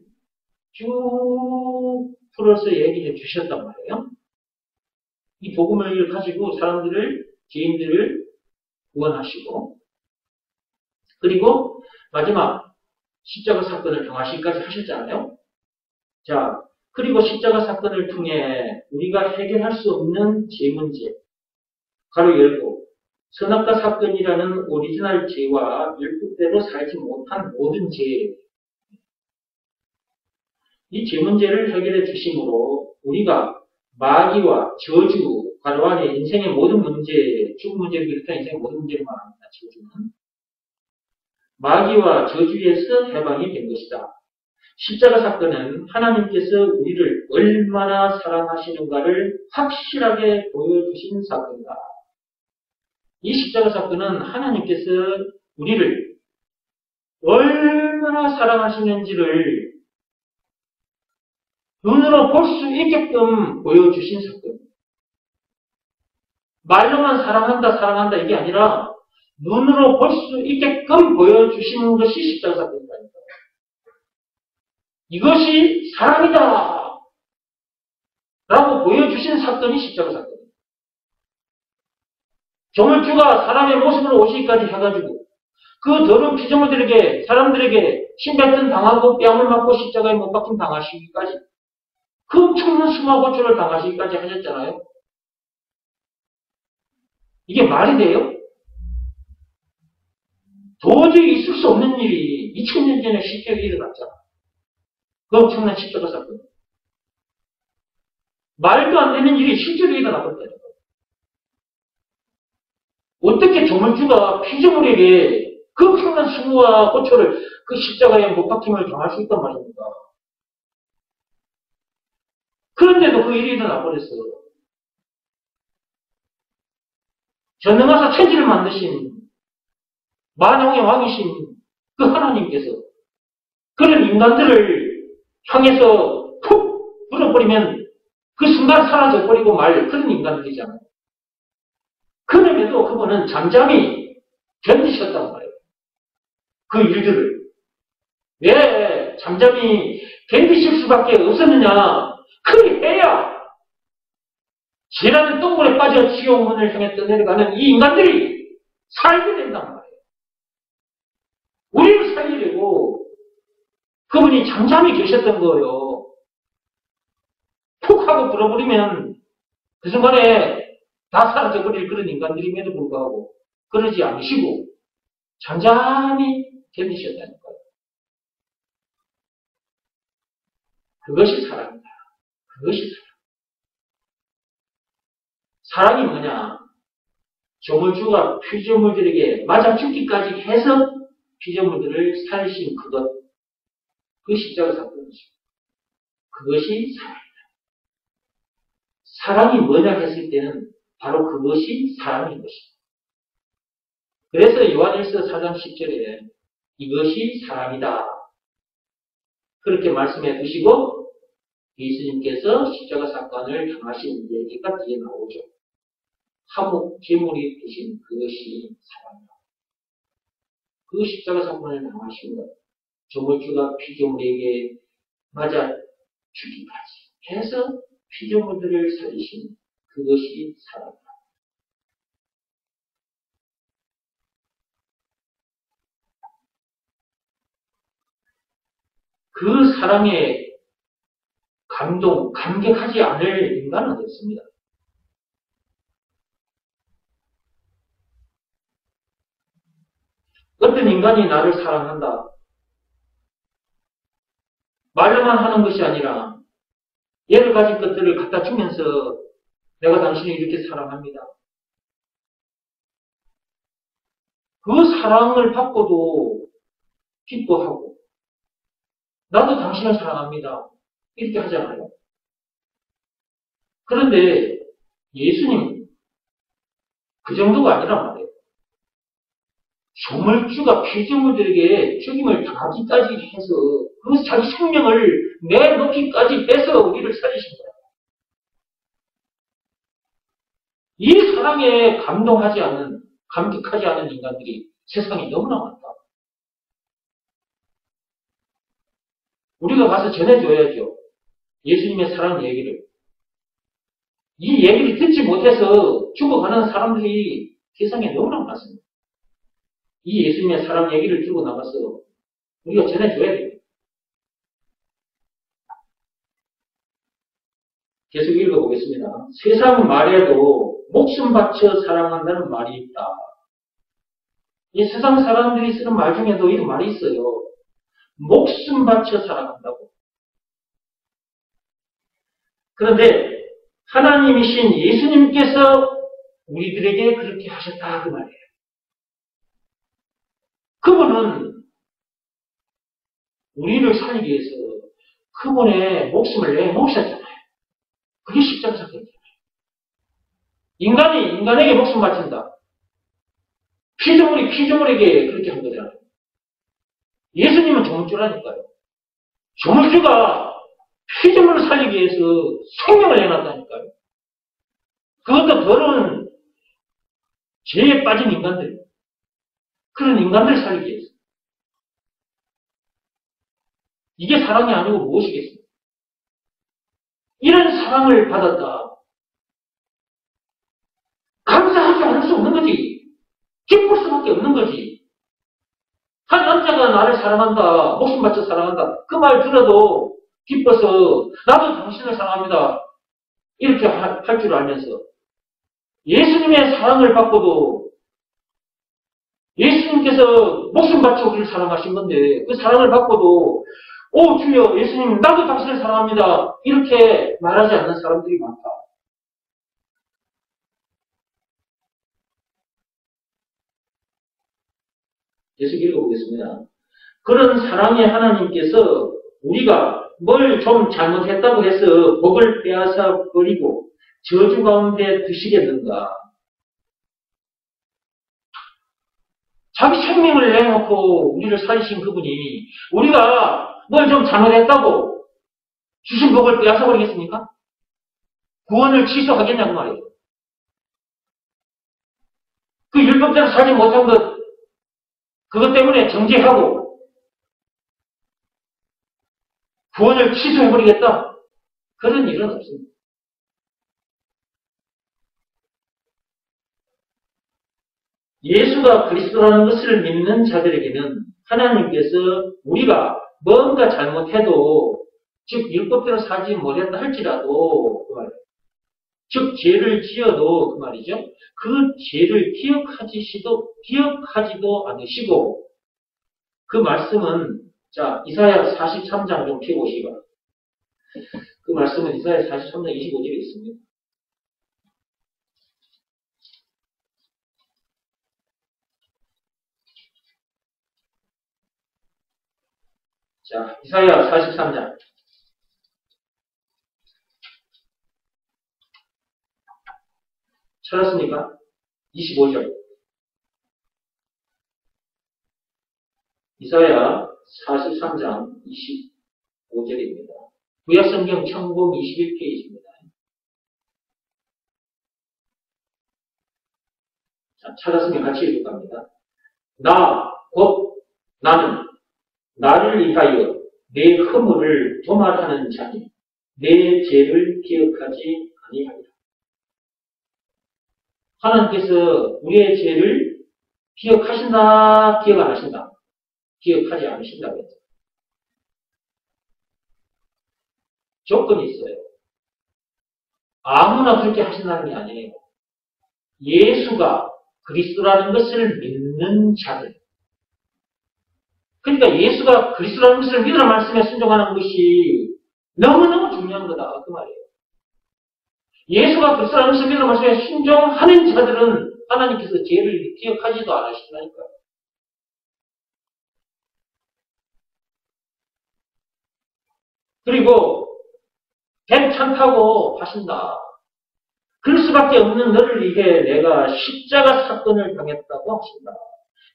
쭉 풀어서 얘기해 주셨단 말이에요. 이 복음을 가지고 죄인들을 구원하시고, 그리고 마지막 십자가 사건을 당하시기까지 하셨잖아요. 자, 그리고 십자가 사건을 통해 우리가 해결할 수 없는 죄 문제, 가로 열고 선악과 사건이라는 오리지널 죄와 율법대로 살지 못한 모든 죄, 이 죄 문제를 해결해 주심으로 우리가 마귀와 저주, 가로 안에 인생의 모든 문제, 죽음 문제를 비롯한 인생의 모든 문제를 말합니다. 저주는 마귀와 저주에서 해방이 된 것이다. 십자가 사건은 하나님께서 우리를 얼마나 사랑하시는가를 확실하게 보여주신 사건이다. 이 십자가 사건은 하나님께서 우리를 얼마나 사랑하시는지를 눈으로 볼 수 있게끔 보여주신 사건. 말로만 사랑한다 이게 아니라 눈으로 볼 수 있게끔 보여주시는 것이 십자가 사건이다. 이것이 사랑이다 라고 보여주신 사건이 십자가 사건입니다. 조물주가 사람의 모습으로 오시기까지 해가지고 그 더러운 피조물들에게, 사람들에게 신발등 당하고 뺨을 맞고 십자가에 못 박힘 당하시기까지, 그 엄청난 수마 고초를 당하시기까지 하셨잖아요. 이게 말이 돼요? 도저히 있을 수 없는 일이 2000년 전에 실제로 일어났잖아. 그 엄청난 십자가 사건. 말도 안 되는 일이 실제로 일어났거든요. 어떻게 조물주가 피조물에게 그 엄청난 수모와 고초를, 그 십자가에 못 박힘을 당할 수 있단 말입니까? 그런데도 그 일이 일어나버렸어요. 전능하사 천지를 만드신 만왕의 왕이신 그 하나님께서 그런 인간들을 향해서 푹 불어버리면 그 순간 사라져버리고 말 그런 인간들이잖아요. 그럼에도 그분은 잠잠히 견디셨단 말이에요. 그 일들을. 왜 잠잠히 견디실 수밖에 없었느냐? 그리해야 지나는 똥물에 빠져 지옥문을 향해 떠내려가는 이 인간들이 살게 된단 말이에요. 우리를 살리려고 그분이 잠잠히 계셨던 거예요. 푹 하고 불어버리면 그 순간에 다 사라져버릴 그런 인간들임에도 불구하고 그러지 않으시고 잠잠히 견디셨다니까요. 그것이 사랑이다. 그것이 사랑. 사랑이 뭐냐? 조물주가 피조물들에게 맞아 죽기까지 해서 피조물들을 살리신 그것, 그 십자가 사건이죠. 그것이 사랑이다. 사랑이 뭐냐 했을 때는 바로 그것이 사랑인 것입니다. 그래서 요한일서 4장 10절에 이것이 사랑이다. 그렇게 말씀해 두시고 예수님께서 십자가 사건을 당하신 얘기가 뒤에 나오죠. 화목 제물이 되신 그것이 사랑이다. 그 십자가 사건을 당하신 것, 조물주가 피조물에게 맞아 죽기까지 해서 피조물들을 살리신 그것이 사랑이다. 그 사랑에 감격하지 않을 인간은 없습니다. 어떤 인간이 나를 사랑한다. 말로만 하는 것이 아니라 여러 가지 것들을 갖다 주면서 내가 당신을 이렇게 사랑합니다. 그 사랑을 받고도 기뻐하고 나도 당신을 사랑합니다. 이렇게 하잖아요. 그런데 예수님 그 정도가 아니란 말이에요. 조물주가 피조물들에게 죽임을 당하기까지 해서 그 자기 생명을 내놓기까지 해서 우리를 살리신 거예요. 이 사랑에 감동하지 않는, 감격하지 않은 인간들이 세상에 너무나 많다. 우리가 가서 전해줘야죠. 예수님의 사랑 얘기를. 이 얘기를 듣지 못해서 죽어가는 사람들이 세상에 너무나 많습니다. 이 예수님의 사랑 얘기를 들고 나가서 우리가 전해줘야 돼요. 계속 읽어보겠습니다. 세상 말에도 목숨 바쳐 사랑한다는 말이 있다. 이 세상 사람들이 쓰는 말 중에도 이 말이 있어요. 목숨 바쳐 사랑한다고. 그런데 하나님이신 예수님께서 우리들에게 그렇게 하셨다 그 말이에요. 그분은 우리를 살리기 위해서 그분의 목숨을 내놓으셨잖아요. 그게 십자가 사건이잖아요. 인간이 인간에게 목숨 바친다. 피조물이 피조물에게 그렇게 한 거잖아요. 예수님은 조물주라니까요. 조물주가 피조물을 살리기 위해서 생명을 내놨다니까요. 그것도 더러운 죄에 빠진 인간들. 그런 인간들을 살리기 위해서. 이게 사랑이 아니고 무엇이겠습니까? 이런 사랑을 받았다. 감사하지 않을 수 없는 거지. 기쁠 수밖에 없는 거지. 한 남자가 나를 사랑한다. 목숨 바쳐 사랑한다. 그 말 들어도 기뻐서 나도 당신을 사랑합니다. 이렇게 할 줄 알면서 예수님의 사랑을 받고도 예수님께서 목숨 바쳐 우리를 사랑하신 건데 그 사랑을 받고도 오 주여 예수님 나도 당신을 사랑합니다. 이렇게 말하지 않는 사람들이 많다. 계속 읽어보겠습니다. 그런 사랑의 하나님께서 우리가 뭘 좀 잘못했다고 해서 복을 빼앗아 버리고 저주 가운데 두시겠는가? 자기 생명을 내놓고 우리를 살리신 그분이 우리가 뭘 좀 잘못했다고 주신 복을 빼앗아 버리겠습니까? 구원을 취소하겠냐고 말이에요. 그 율법대로 살지 못한 것 그것 때문에 정죄하고 구원을 취소해버리겠다? 그런 일은 없습니다. 예수가 그리스도라는 것을 믿는 자들에게는 하나님께서 우리가 뭔가 잘못해도 즉 율법대로 살지 못했다 할지라도 그 말이에요. 즉 죄를 지어도 그 말이죠. 그 죄를 기억하지도 않으시고 그 말씀은 자 이사야 43장 좀 펴보시기 바랍니다. 그 말씀은 이사야 43장 25절에 있습니다. 자, 이사야 43장. 찾았습니까? 25절. 이사야 43장 25절입니다. 구약성경 청공 21페이지입니다. 자, 찾았으면 같이 읽을 겁니다. 곧 나는 나를 위하여 내 허물을 도말하는 자니 내 죄를 기억하지 아니하리라. 하나님께서 우리의 죄를 기억하신다, 기억 안 하신다? 기억하지 않으신다고 했죠. 조건이 있어요. 아무나 그렇게 하신다는 게 아니에요. 예수가 그리스도라는 것을 믿는 자들. 그러니까 예수가 그리스도라는 것을 믿으라 말씀에 순종하는 것이 너무너무 중요한 거다. 그 말이에요. 예수가 그리스도라는 것을 믿으라 말씀에 순종하는 자들은 하나님께서 죄를 기억하지도 않으신다니까요. 그리고 괜찮다고 하신다. 그럴 수밖에 없는 너를 위해 내가 십자가 사건을 당했다고 하신다.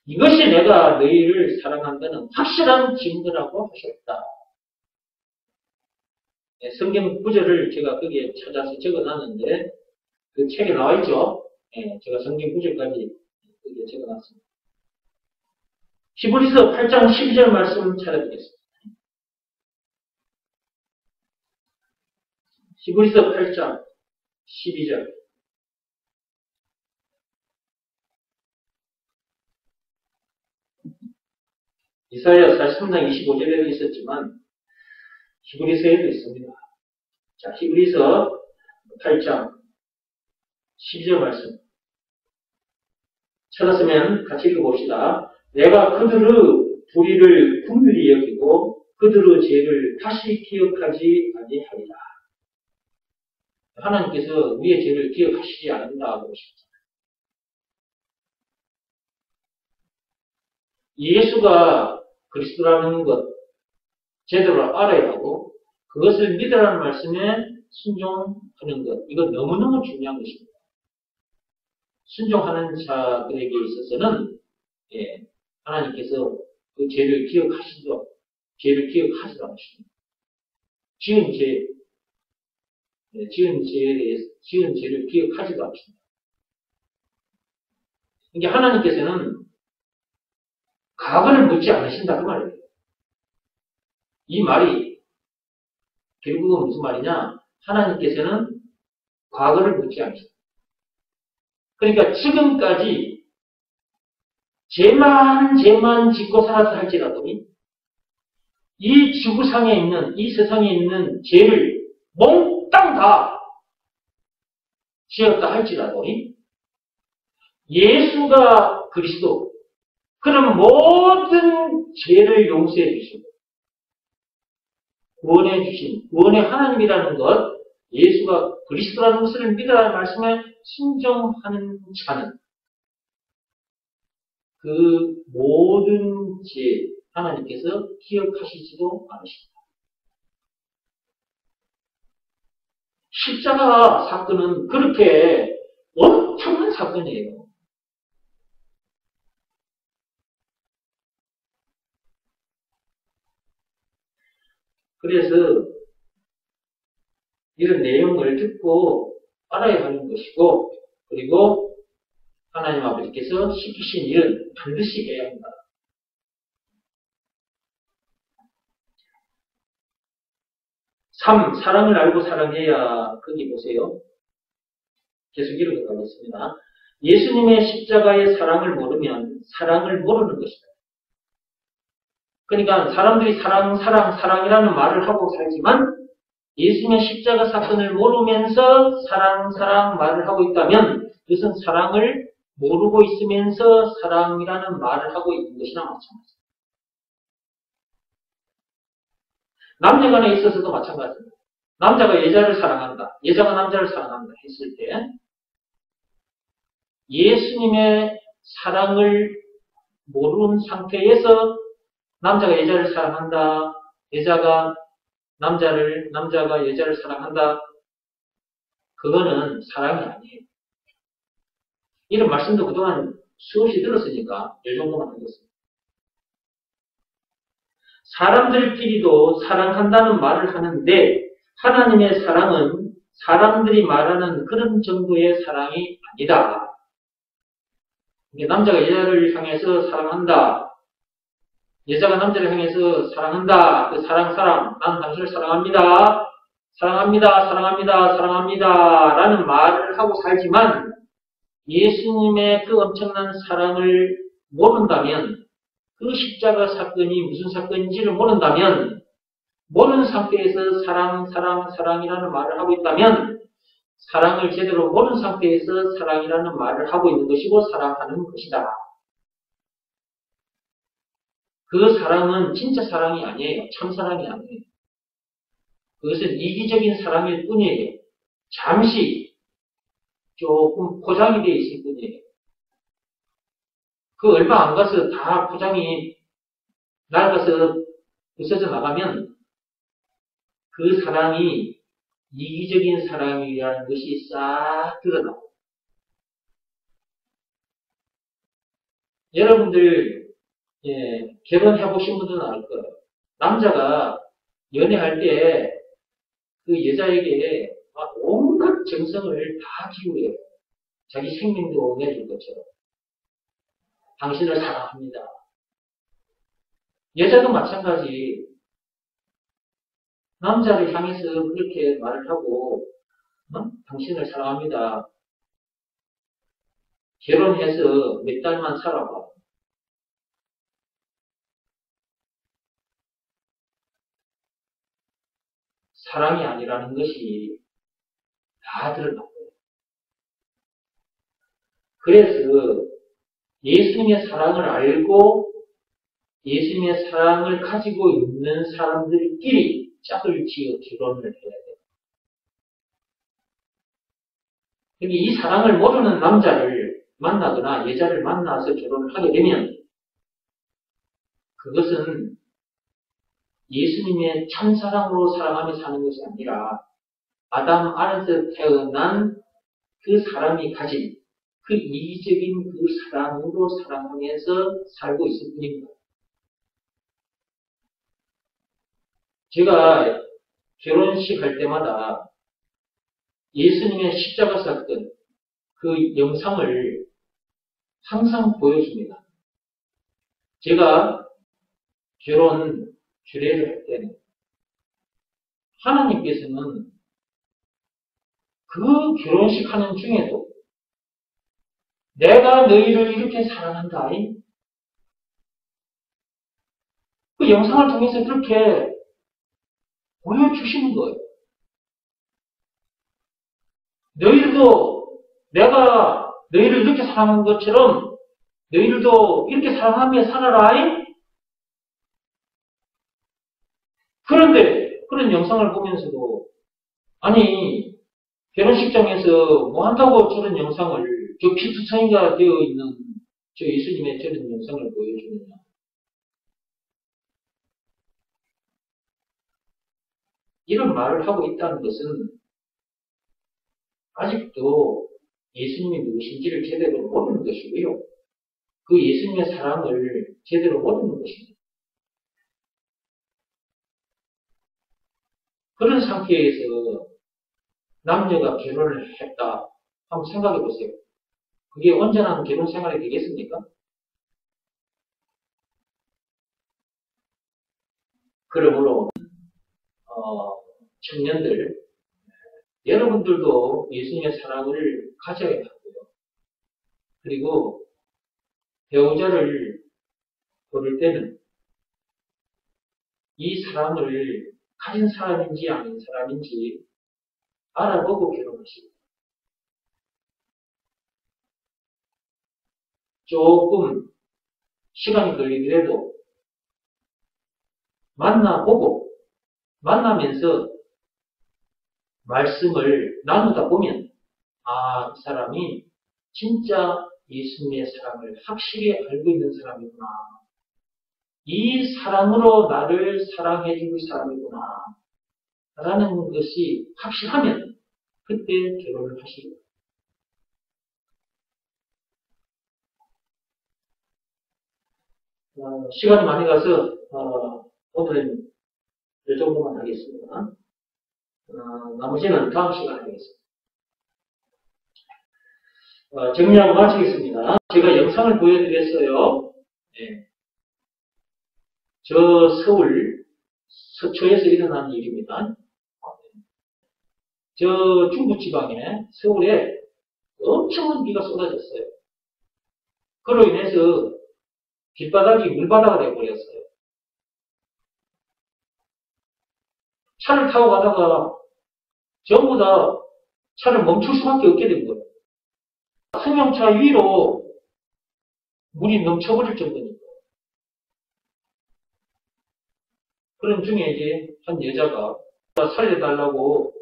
이것이 내가 너희를 사랑한다는 확실한 증거라고 하셨다. 네, 성경 구절을 제가 거기에 찾아서 적어놨는데 그 책에 나와있죠. 네, 제가 성경 구절까지 거기에 적어놨습니다. 히브리서 8장 12절 말씀 찾아드리겠습니다. 히브리서 8장 12절. 이사야 43장 25절에도 있었지만 히브리서에도 있습니다. 자, 히브리서 8장 12절 말씀 찾았으면 같이 읽어봅시다. 내가 그들의 불의를 긍휼히 여기고 그들의 죄를 다시 기억하지 아니하리라. 하나님께서 우리의 죄를 기억하시지 않는다고 하셨잖아요. 예수가 그리스도라는 것 제대로 알아야 하고 그것을 믿으라는 말씀에 순종하는 것, 이거 너무너무 중요한 것입니다. 순종하는 자들에게 있어서는 하나님께서 그 죄를 기억하시죠. 죄를 기억하시라고 하십니다. 지은 죄를 기억하지도 않습니다. 그러니까 하나님께서는 과거를 묻지 않으신다 그 말이에요. 이 말이 결국은 무슨 말이냐? 하나님께서는 과거를 묻지 않으신다. 그러니까 지금까지 죄만 짓고 살았다 할지라도 이 지구상에 있는, 이 세상에 있는 죄를 몽땅 다 지었다 할지라도 예수가 그리스도, 그런 모든 죄를 용서해 주시고 구원해 주신 구원의 하나님이라는 것, 예수가 그리스도라는 것을 믿으라는 말씀에 순종하는 자는 그 모든 죄 하나님께서 기억하시지도 않으십니다. 십자가 사건은 그렇게 엄청난 사건이에요. 그래서 이런 내용을 듣고 알아야 하는 것이고, 그리고 하나님 아버지께서 시키신 일은 반드시 해야 한다. 사랑을 알고 사랑해야. 거기 보세요. 계속 읽어가겠습니다. 예수님의 십자가의 사랑을 모르면 사랑을 모르는 것이다. 그러니까 사람들이 사랑이라는 말을 하고 살지만 예수님의 십자가 사건을 모르면서 사랑 말을 하고 있다면 그것은 사랑을 모르고 있으면서 사랑이라는 말을 하고 있는 것이나 마찬가지입니다. 남녀간에 있어서도 마찬가지입니다. 남자가 여자를 사랑한다, 여자가 남자를 사랑한다 했을 때 예수님의 사랑을 모르는 상태에서 남자가 여자를 사랑한다, 여자가 남자가 여자를 사랑한다. 그거는 사랑이 아니에요. 이런 말씀도 그동안 수없이 들었으니까 이 정도만 하겠습니다. 사람들끼리도 사랑한다는 말을 하는데 하나님의 사랑은 사람들이 말하는 그런 정도의 사랑이 아니다. 남자가 여자를 향해서 사랑한다. 여자가 남자를 향해서 사랑한다. 그 사랑, 난 당신을 사랑합니다. 사랑합니다. 라는 말을 하고 살지만 예수님의 그 엄청난 사랑을 모른다면 그 십자가 사건이 무슨 사건인지를 모른다면 모르는 상태에서 사랑이라는 말을 하고 있다면 사랑을 제대로 모르는 상태에서 사랑이라는 말을 하고 있는 것이고 사랑하는 것이다. 그 사랑은 진짜 사랑이 아니에요. 참 사랑이 아니에요. 그것은 이기적인 사랑일 뿐이에요. 잠시 조금 포장이 되어 있을 뿐이에요. 그 얼마 안 가서 다 포장이 낡아서 부서져 나가면 그 사랑이 이기적인 사랑이라는 것이 싹 드러나요. 여러분들 결혼해보신 분들은 알 거예요. 남자가 연애할 때 그 여자에게 온갖 정성을 다 기울여요. 자기 생명도 내줄 것처럼. 당신을 사랑합니다. 여자도 마찬가지. 남자를 향해서 그렇게 말을 하고 당신을 사랑합니다. 결혼해서 몇 달만 살아봐. 사랑이 아니라는 것이 다 드러나고요. 그래서 예수님의 사랑을 알고 예수님의 사랑을 가지고 있는 사람들끼리 짝을 지어 결혼을 해야 돼요. 그러니까 이 사랑을 모르는 남자를 만나거나 여자를 만나서 결혼을 하게 되면 그것은 예수님의 참사랑으로 사랑하며 사는 것이 아니라 아담 안에서 태어난 그 사람이 가진 그 이기적인 그 사랑으로 사랑하면서 살고 있을 뿐입니다. 제가 결혼식 할 때마다 예수님의 십자가 사건 그 영상을 항상 보여줍니다. 제가 결혼 주례를 할 때는 하나님께서는 그 결혼식 하는 중에도 내가 너희를 이렇게 사랑한다. 그 영상을 통해서 그렇게 보여주시는 거예요. 너희들도 내가 너희를 이렇게 사랑한 것처럼 너희들도 이렇게 사랑하며 살아라. 그런데 그런 영상을 보면서도 아니 결혼식장에서 뭐 한다고 저런 영상을 저 피투성이가 되어 있는 저 예수님의 저런 영상을 보여주느냐. 이런 말을 하고 있다는 것은 아직도 예수님이 누구신지를 제대로 모르는 것이고요. 그 예수님의 사랑을 제대로 모르는 것입니다. 그런 상태에서 남녀가 결혼을 했다. 한번 생각해 보세요. 그게 온전한 결혼 생활이 되겠습니까? 그러므로 청년들 여러분들도 예수님의 사랑을 가져야 하고요. 그리고 배우자를 고를 때는 이 사랑을 가진 사람인지 아닌 사람인지 알아보고 결혼하시고 조금 시간이 걸리더라도 만나면서 말씀을 나누다 보면 이 사람이 진짜 예수님의 사랑을 확실히 알고 있는 사람이구나. 이 사랑으로 나를 사랑해 줄 사람이구나 라는 것이 확실하면 그때 결혼을 하시고 시간이 많이 가서 오늘은 이 정도만 하겠습니다. 나머지는 다음 시간에 하겠습니다. 정리하고 마치겠습니다. 제가 영상을 보여드렸어요. 네. 저 서울 서초에서 일어난 일입니다. 저 중부지방에 서울에 엄청난 비가 쏟아졌어요. 그로 인해서 길바닥이 물바다가 되어버렸어요. 차를 타고 가다가 전부 다 차를 멈출 수밖에 없게 된 거예요. 승용차 위로 물이 넘쳐버릴 정도니까. 그런 중에 이제 한 여자가 살려달라고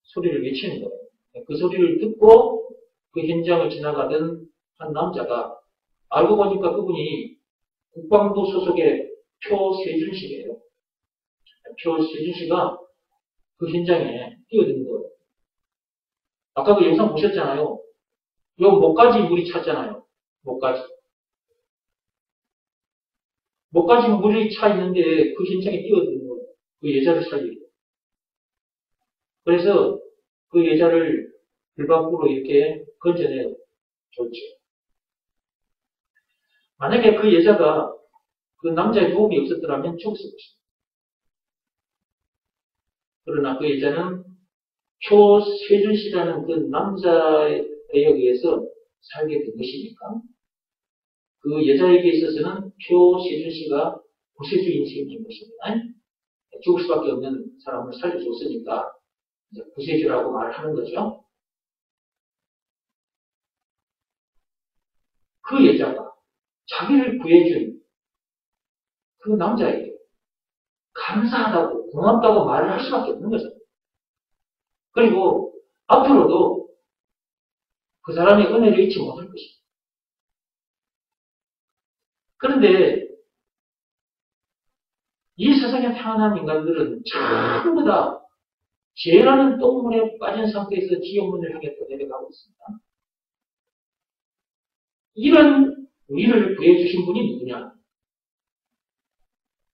소리를 외치는 거예요. 그 소리를 듣고 그 현장을 지나가던 한 남자가 알고 보니까 그분이 국방부 소속의 표세준 씨예요. 표세준 씨가 그 현장에 뛰어든 거예요. 아까 그 영상 보셨잖아요. 요 목까지 물이 찼잖아요. 목까지 물이 차 있는데 그 현장에 뛰어든 거예요. 그 여자를 살리고. 그래서 그 여자를 길 밖으로 이렇게 건져내 줬죠. 만약에 그 여자가 그 남자의 도움이 없었더라면 죽었을 것입니다. 그러나 그 여자는 표세준 씨라는 그 남자에 의해서 살게 된 것이니까 그 여자에게 있어서는 표세준 씨가 구세주인 셈인 것입니다. 죽을 수밖에 없는 사람을 살려줬으니까 구세주라고 말을 하는 거죠. 그 여자가 자기를 구해준 그 남자에게 감사하다고 고맙다고 말을 할 수밖에 없는 거죠. 그리고 앞으로도 그 사람의 은혜를 잊지 못할 것입니다. 그런데 이 세상에 태어난 인간들은 전부 다 죄라는 똥물에 빠진 상태에서 지옥문을 향해 내려가고 있습니다. 이런 우리를 구해주신 분이 누구냐?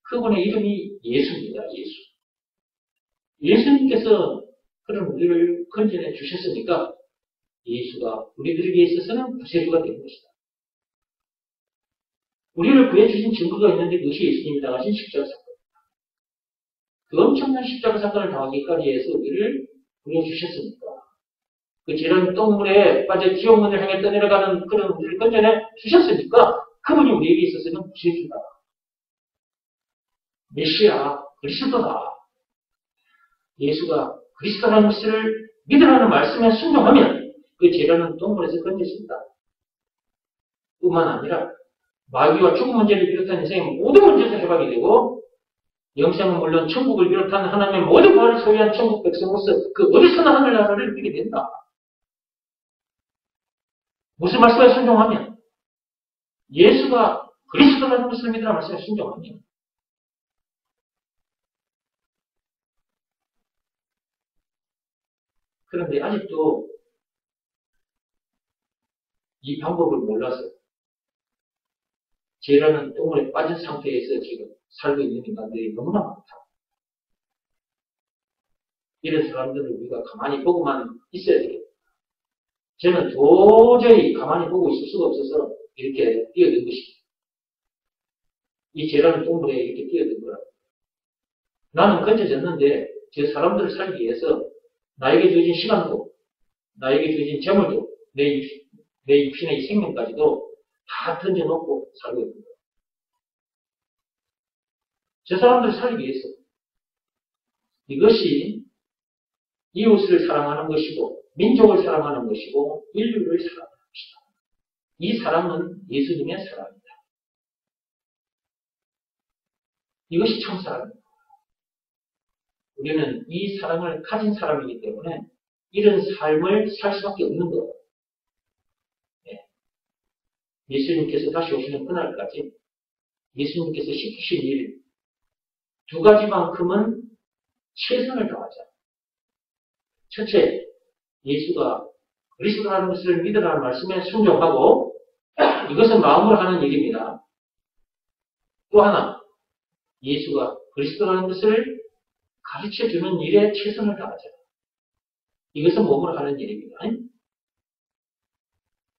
그분의 이름이 예수입니다. 예수. 예수님께서 그런 우리를 건져내 주셨으니까 예수가 우리들에게 있어서는 구세주가 된 것이다. 우리를 구해주신 증거가 있는데 그것이 예수님이 당하신 십자가 사건입니다. 그 엄청난 십자가 사건을 당하기까지 해서 우리를 구해주셨으니까 그 죄는 똥물에 빠져 지옥문을 향해 떠내려가는 그런 우리를 건져내 주셨으니까 그분이 우리에게 있어서는 구세주다. 메시아, 그리스도다. 예수가 그리스도라는 것을 믿으라는 말씀에 순종하면 그 죄라는 똥물에서 건져진다. 뿐만 아니라 마귀와 죽음 문제를 비롯한 인생의 모든 문제에서 해방이 되고 영생은 물론 천국을 비롯한 하나님의 모든 부활을 소유한 천국 백성으로서 그 어디서나 하늘나라를 누리게 된다. 무슨 말씀에 순종하면? 예수가 그리스도라는 것을 믿으라는 말씀에 순종하면. 그런데 아직도 이 방법을 몰라서 죄라는 똥물에 빠진 상태에서 지금 살고 있는 인간들이 너무나 많다. 이런 사람들을 우리가 가만히 보고만 있어야 되겠다. 저는 도저히 가만히 보고 있을 수가 없어서 이렇게 뛰어든 것입니다. 이 죄라는 똥물에 이렇게 뛰어든 거라고. 나는 건져졌는데 저 사람들을 살기 위해서 나에게 주어진 시간도, 나에게 주어진 재물도, 내 육신의 이 생명까지도 다 던져놓고 살고 있는 거예요. 저 사람들을 살기 위해서 이것이 이웃을 사랑하는 것이고 민족을 사랑하는 것이고 인류를 사랑하는 것이다. 이 사랑은 예수님의 사랑입니다. 이것이 참 사랑입니다. 우리는 이 사랑을 가진 사람이기 때문에 이런 삶을 살 수밖에 없는 거예요. 예수님께서 다시 오시는 그날까지 예수님께서 시키신 일 두 가지만큼은 최선을 다하자. 첫째, 예수가 그리스도라는 것을 믿으라는 말씀에 순종하고 이것은 마음으로 하는 일입니다. 또 하나, 예수가 그리스도라는 것을 가르쳐주는 일에 최선을 다하자. 이것은 몸으로 하는 일입니다.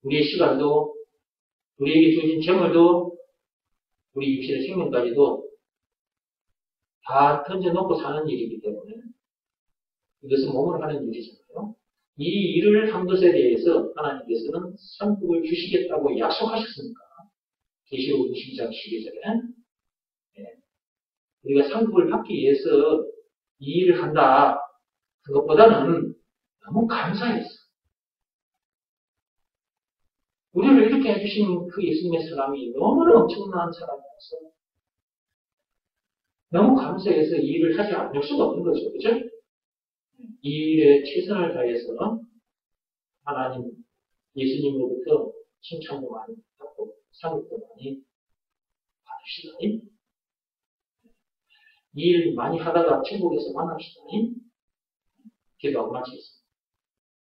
우리의 시간도, 우리에게 주어진 재물도, 우리 육신의 생명까지도 다 던져놓고 사는 일이기 때문에 이것은 몸으로 하는 일이잖아요. 이 일을 한 것에 대해서 하나님께서는 상급을 주시겠다고 약속하셨습니까? 계시록 22장 12절에 우리가 상급을 받기 위해서 이 일을 한다. 그것보다는 너무 감사했어. 우리를 이렇게 해주신 그 예수님의 사랑이 너무나 엄청난 사랑이었어. 너무 감사해서 이 일을 하지 않을 수가 없는 거죠. 그죠? 이 일에 최선을 다해서 하나님, 예수님으로부터 칭찬도 많이 받고 상급도 많이 받으시다. 이 일 많이 하다가 천국에서 만납시다. 기도하고 마치겠습니다.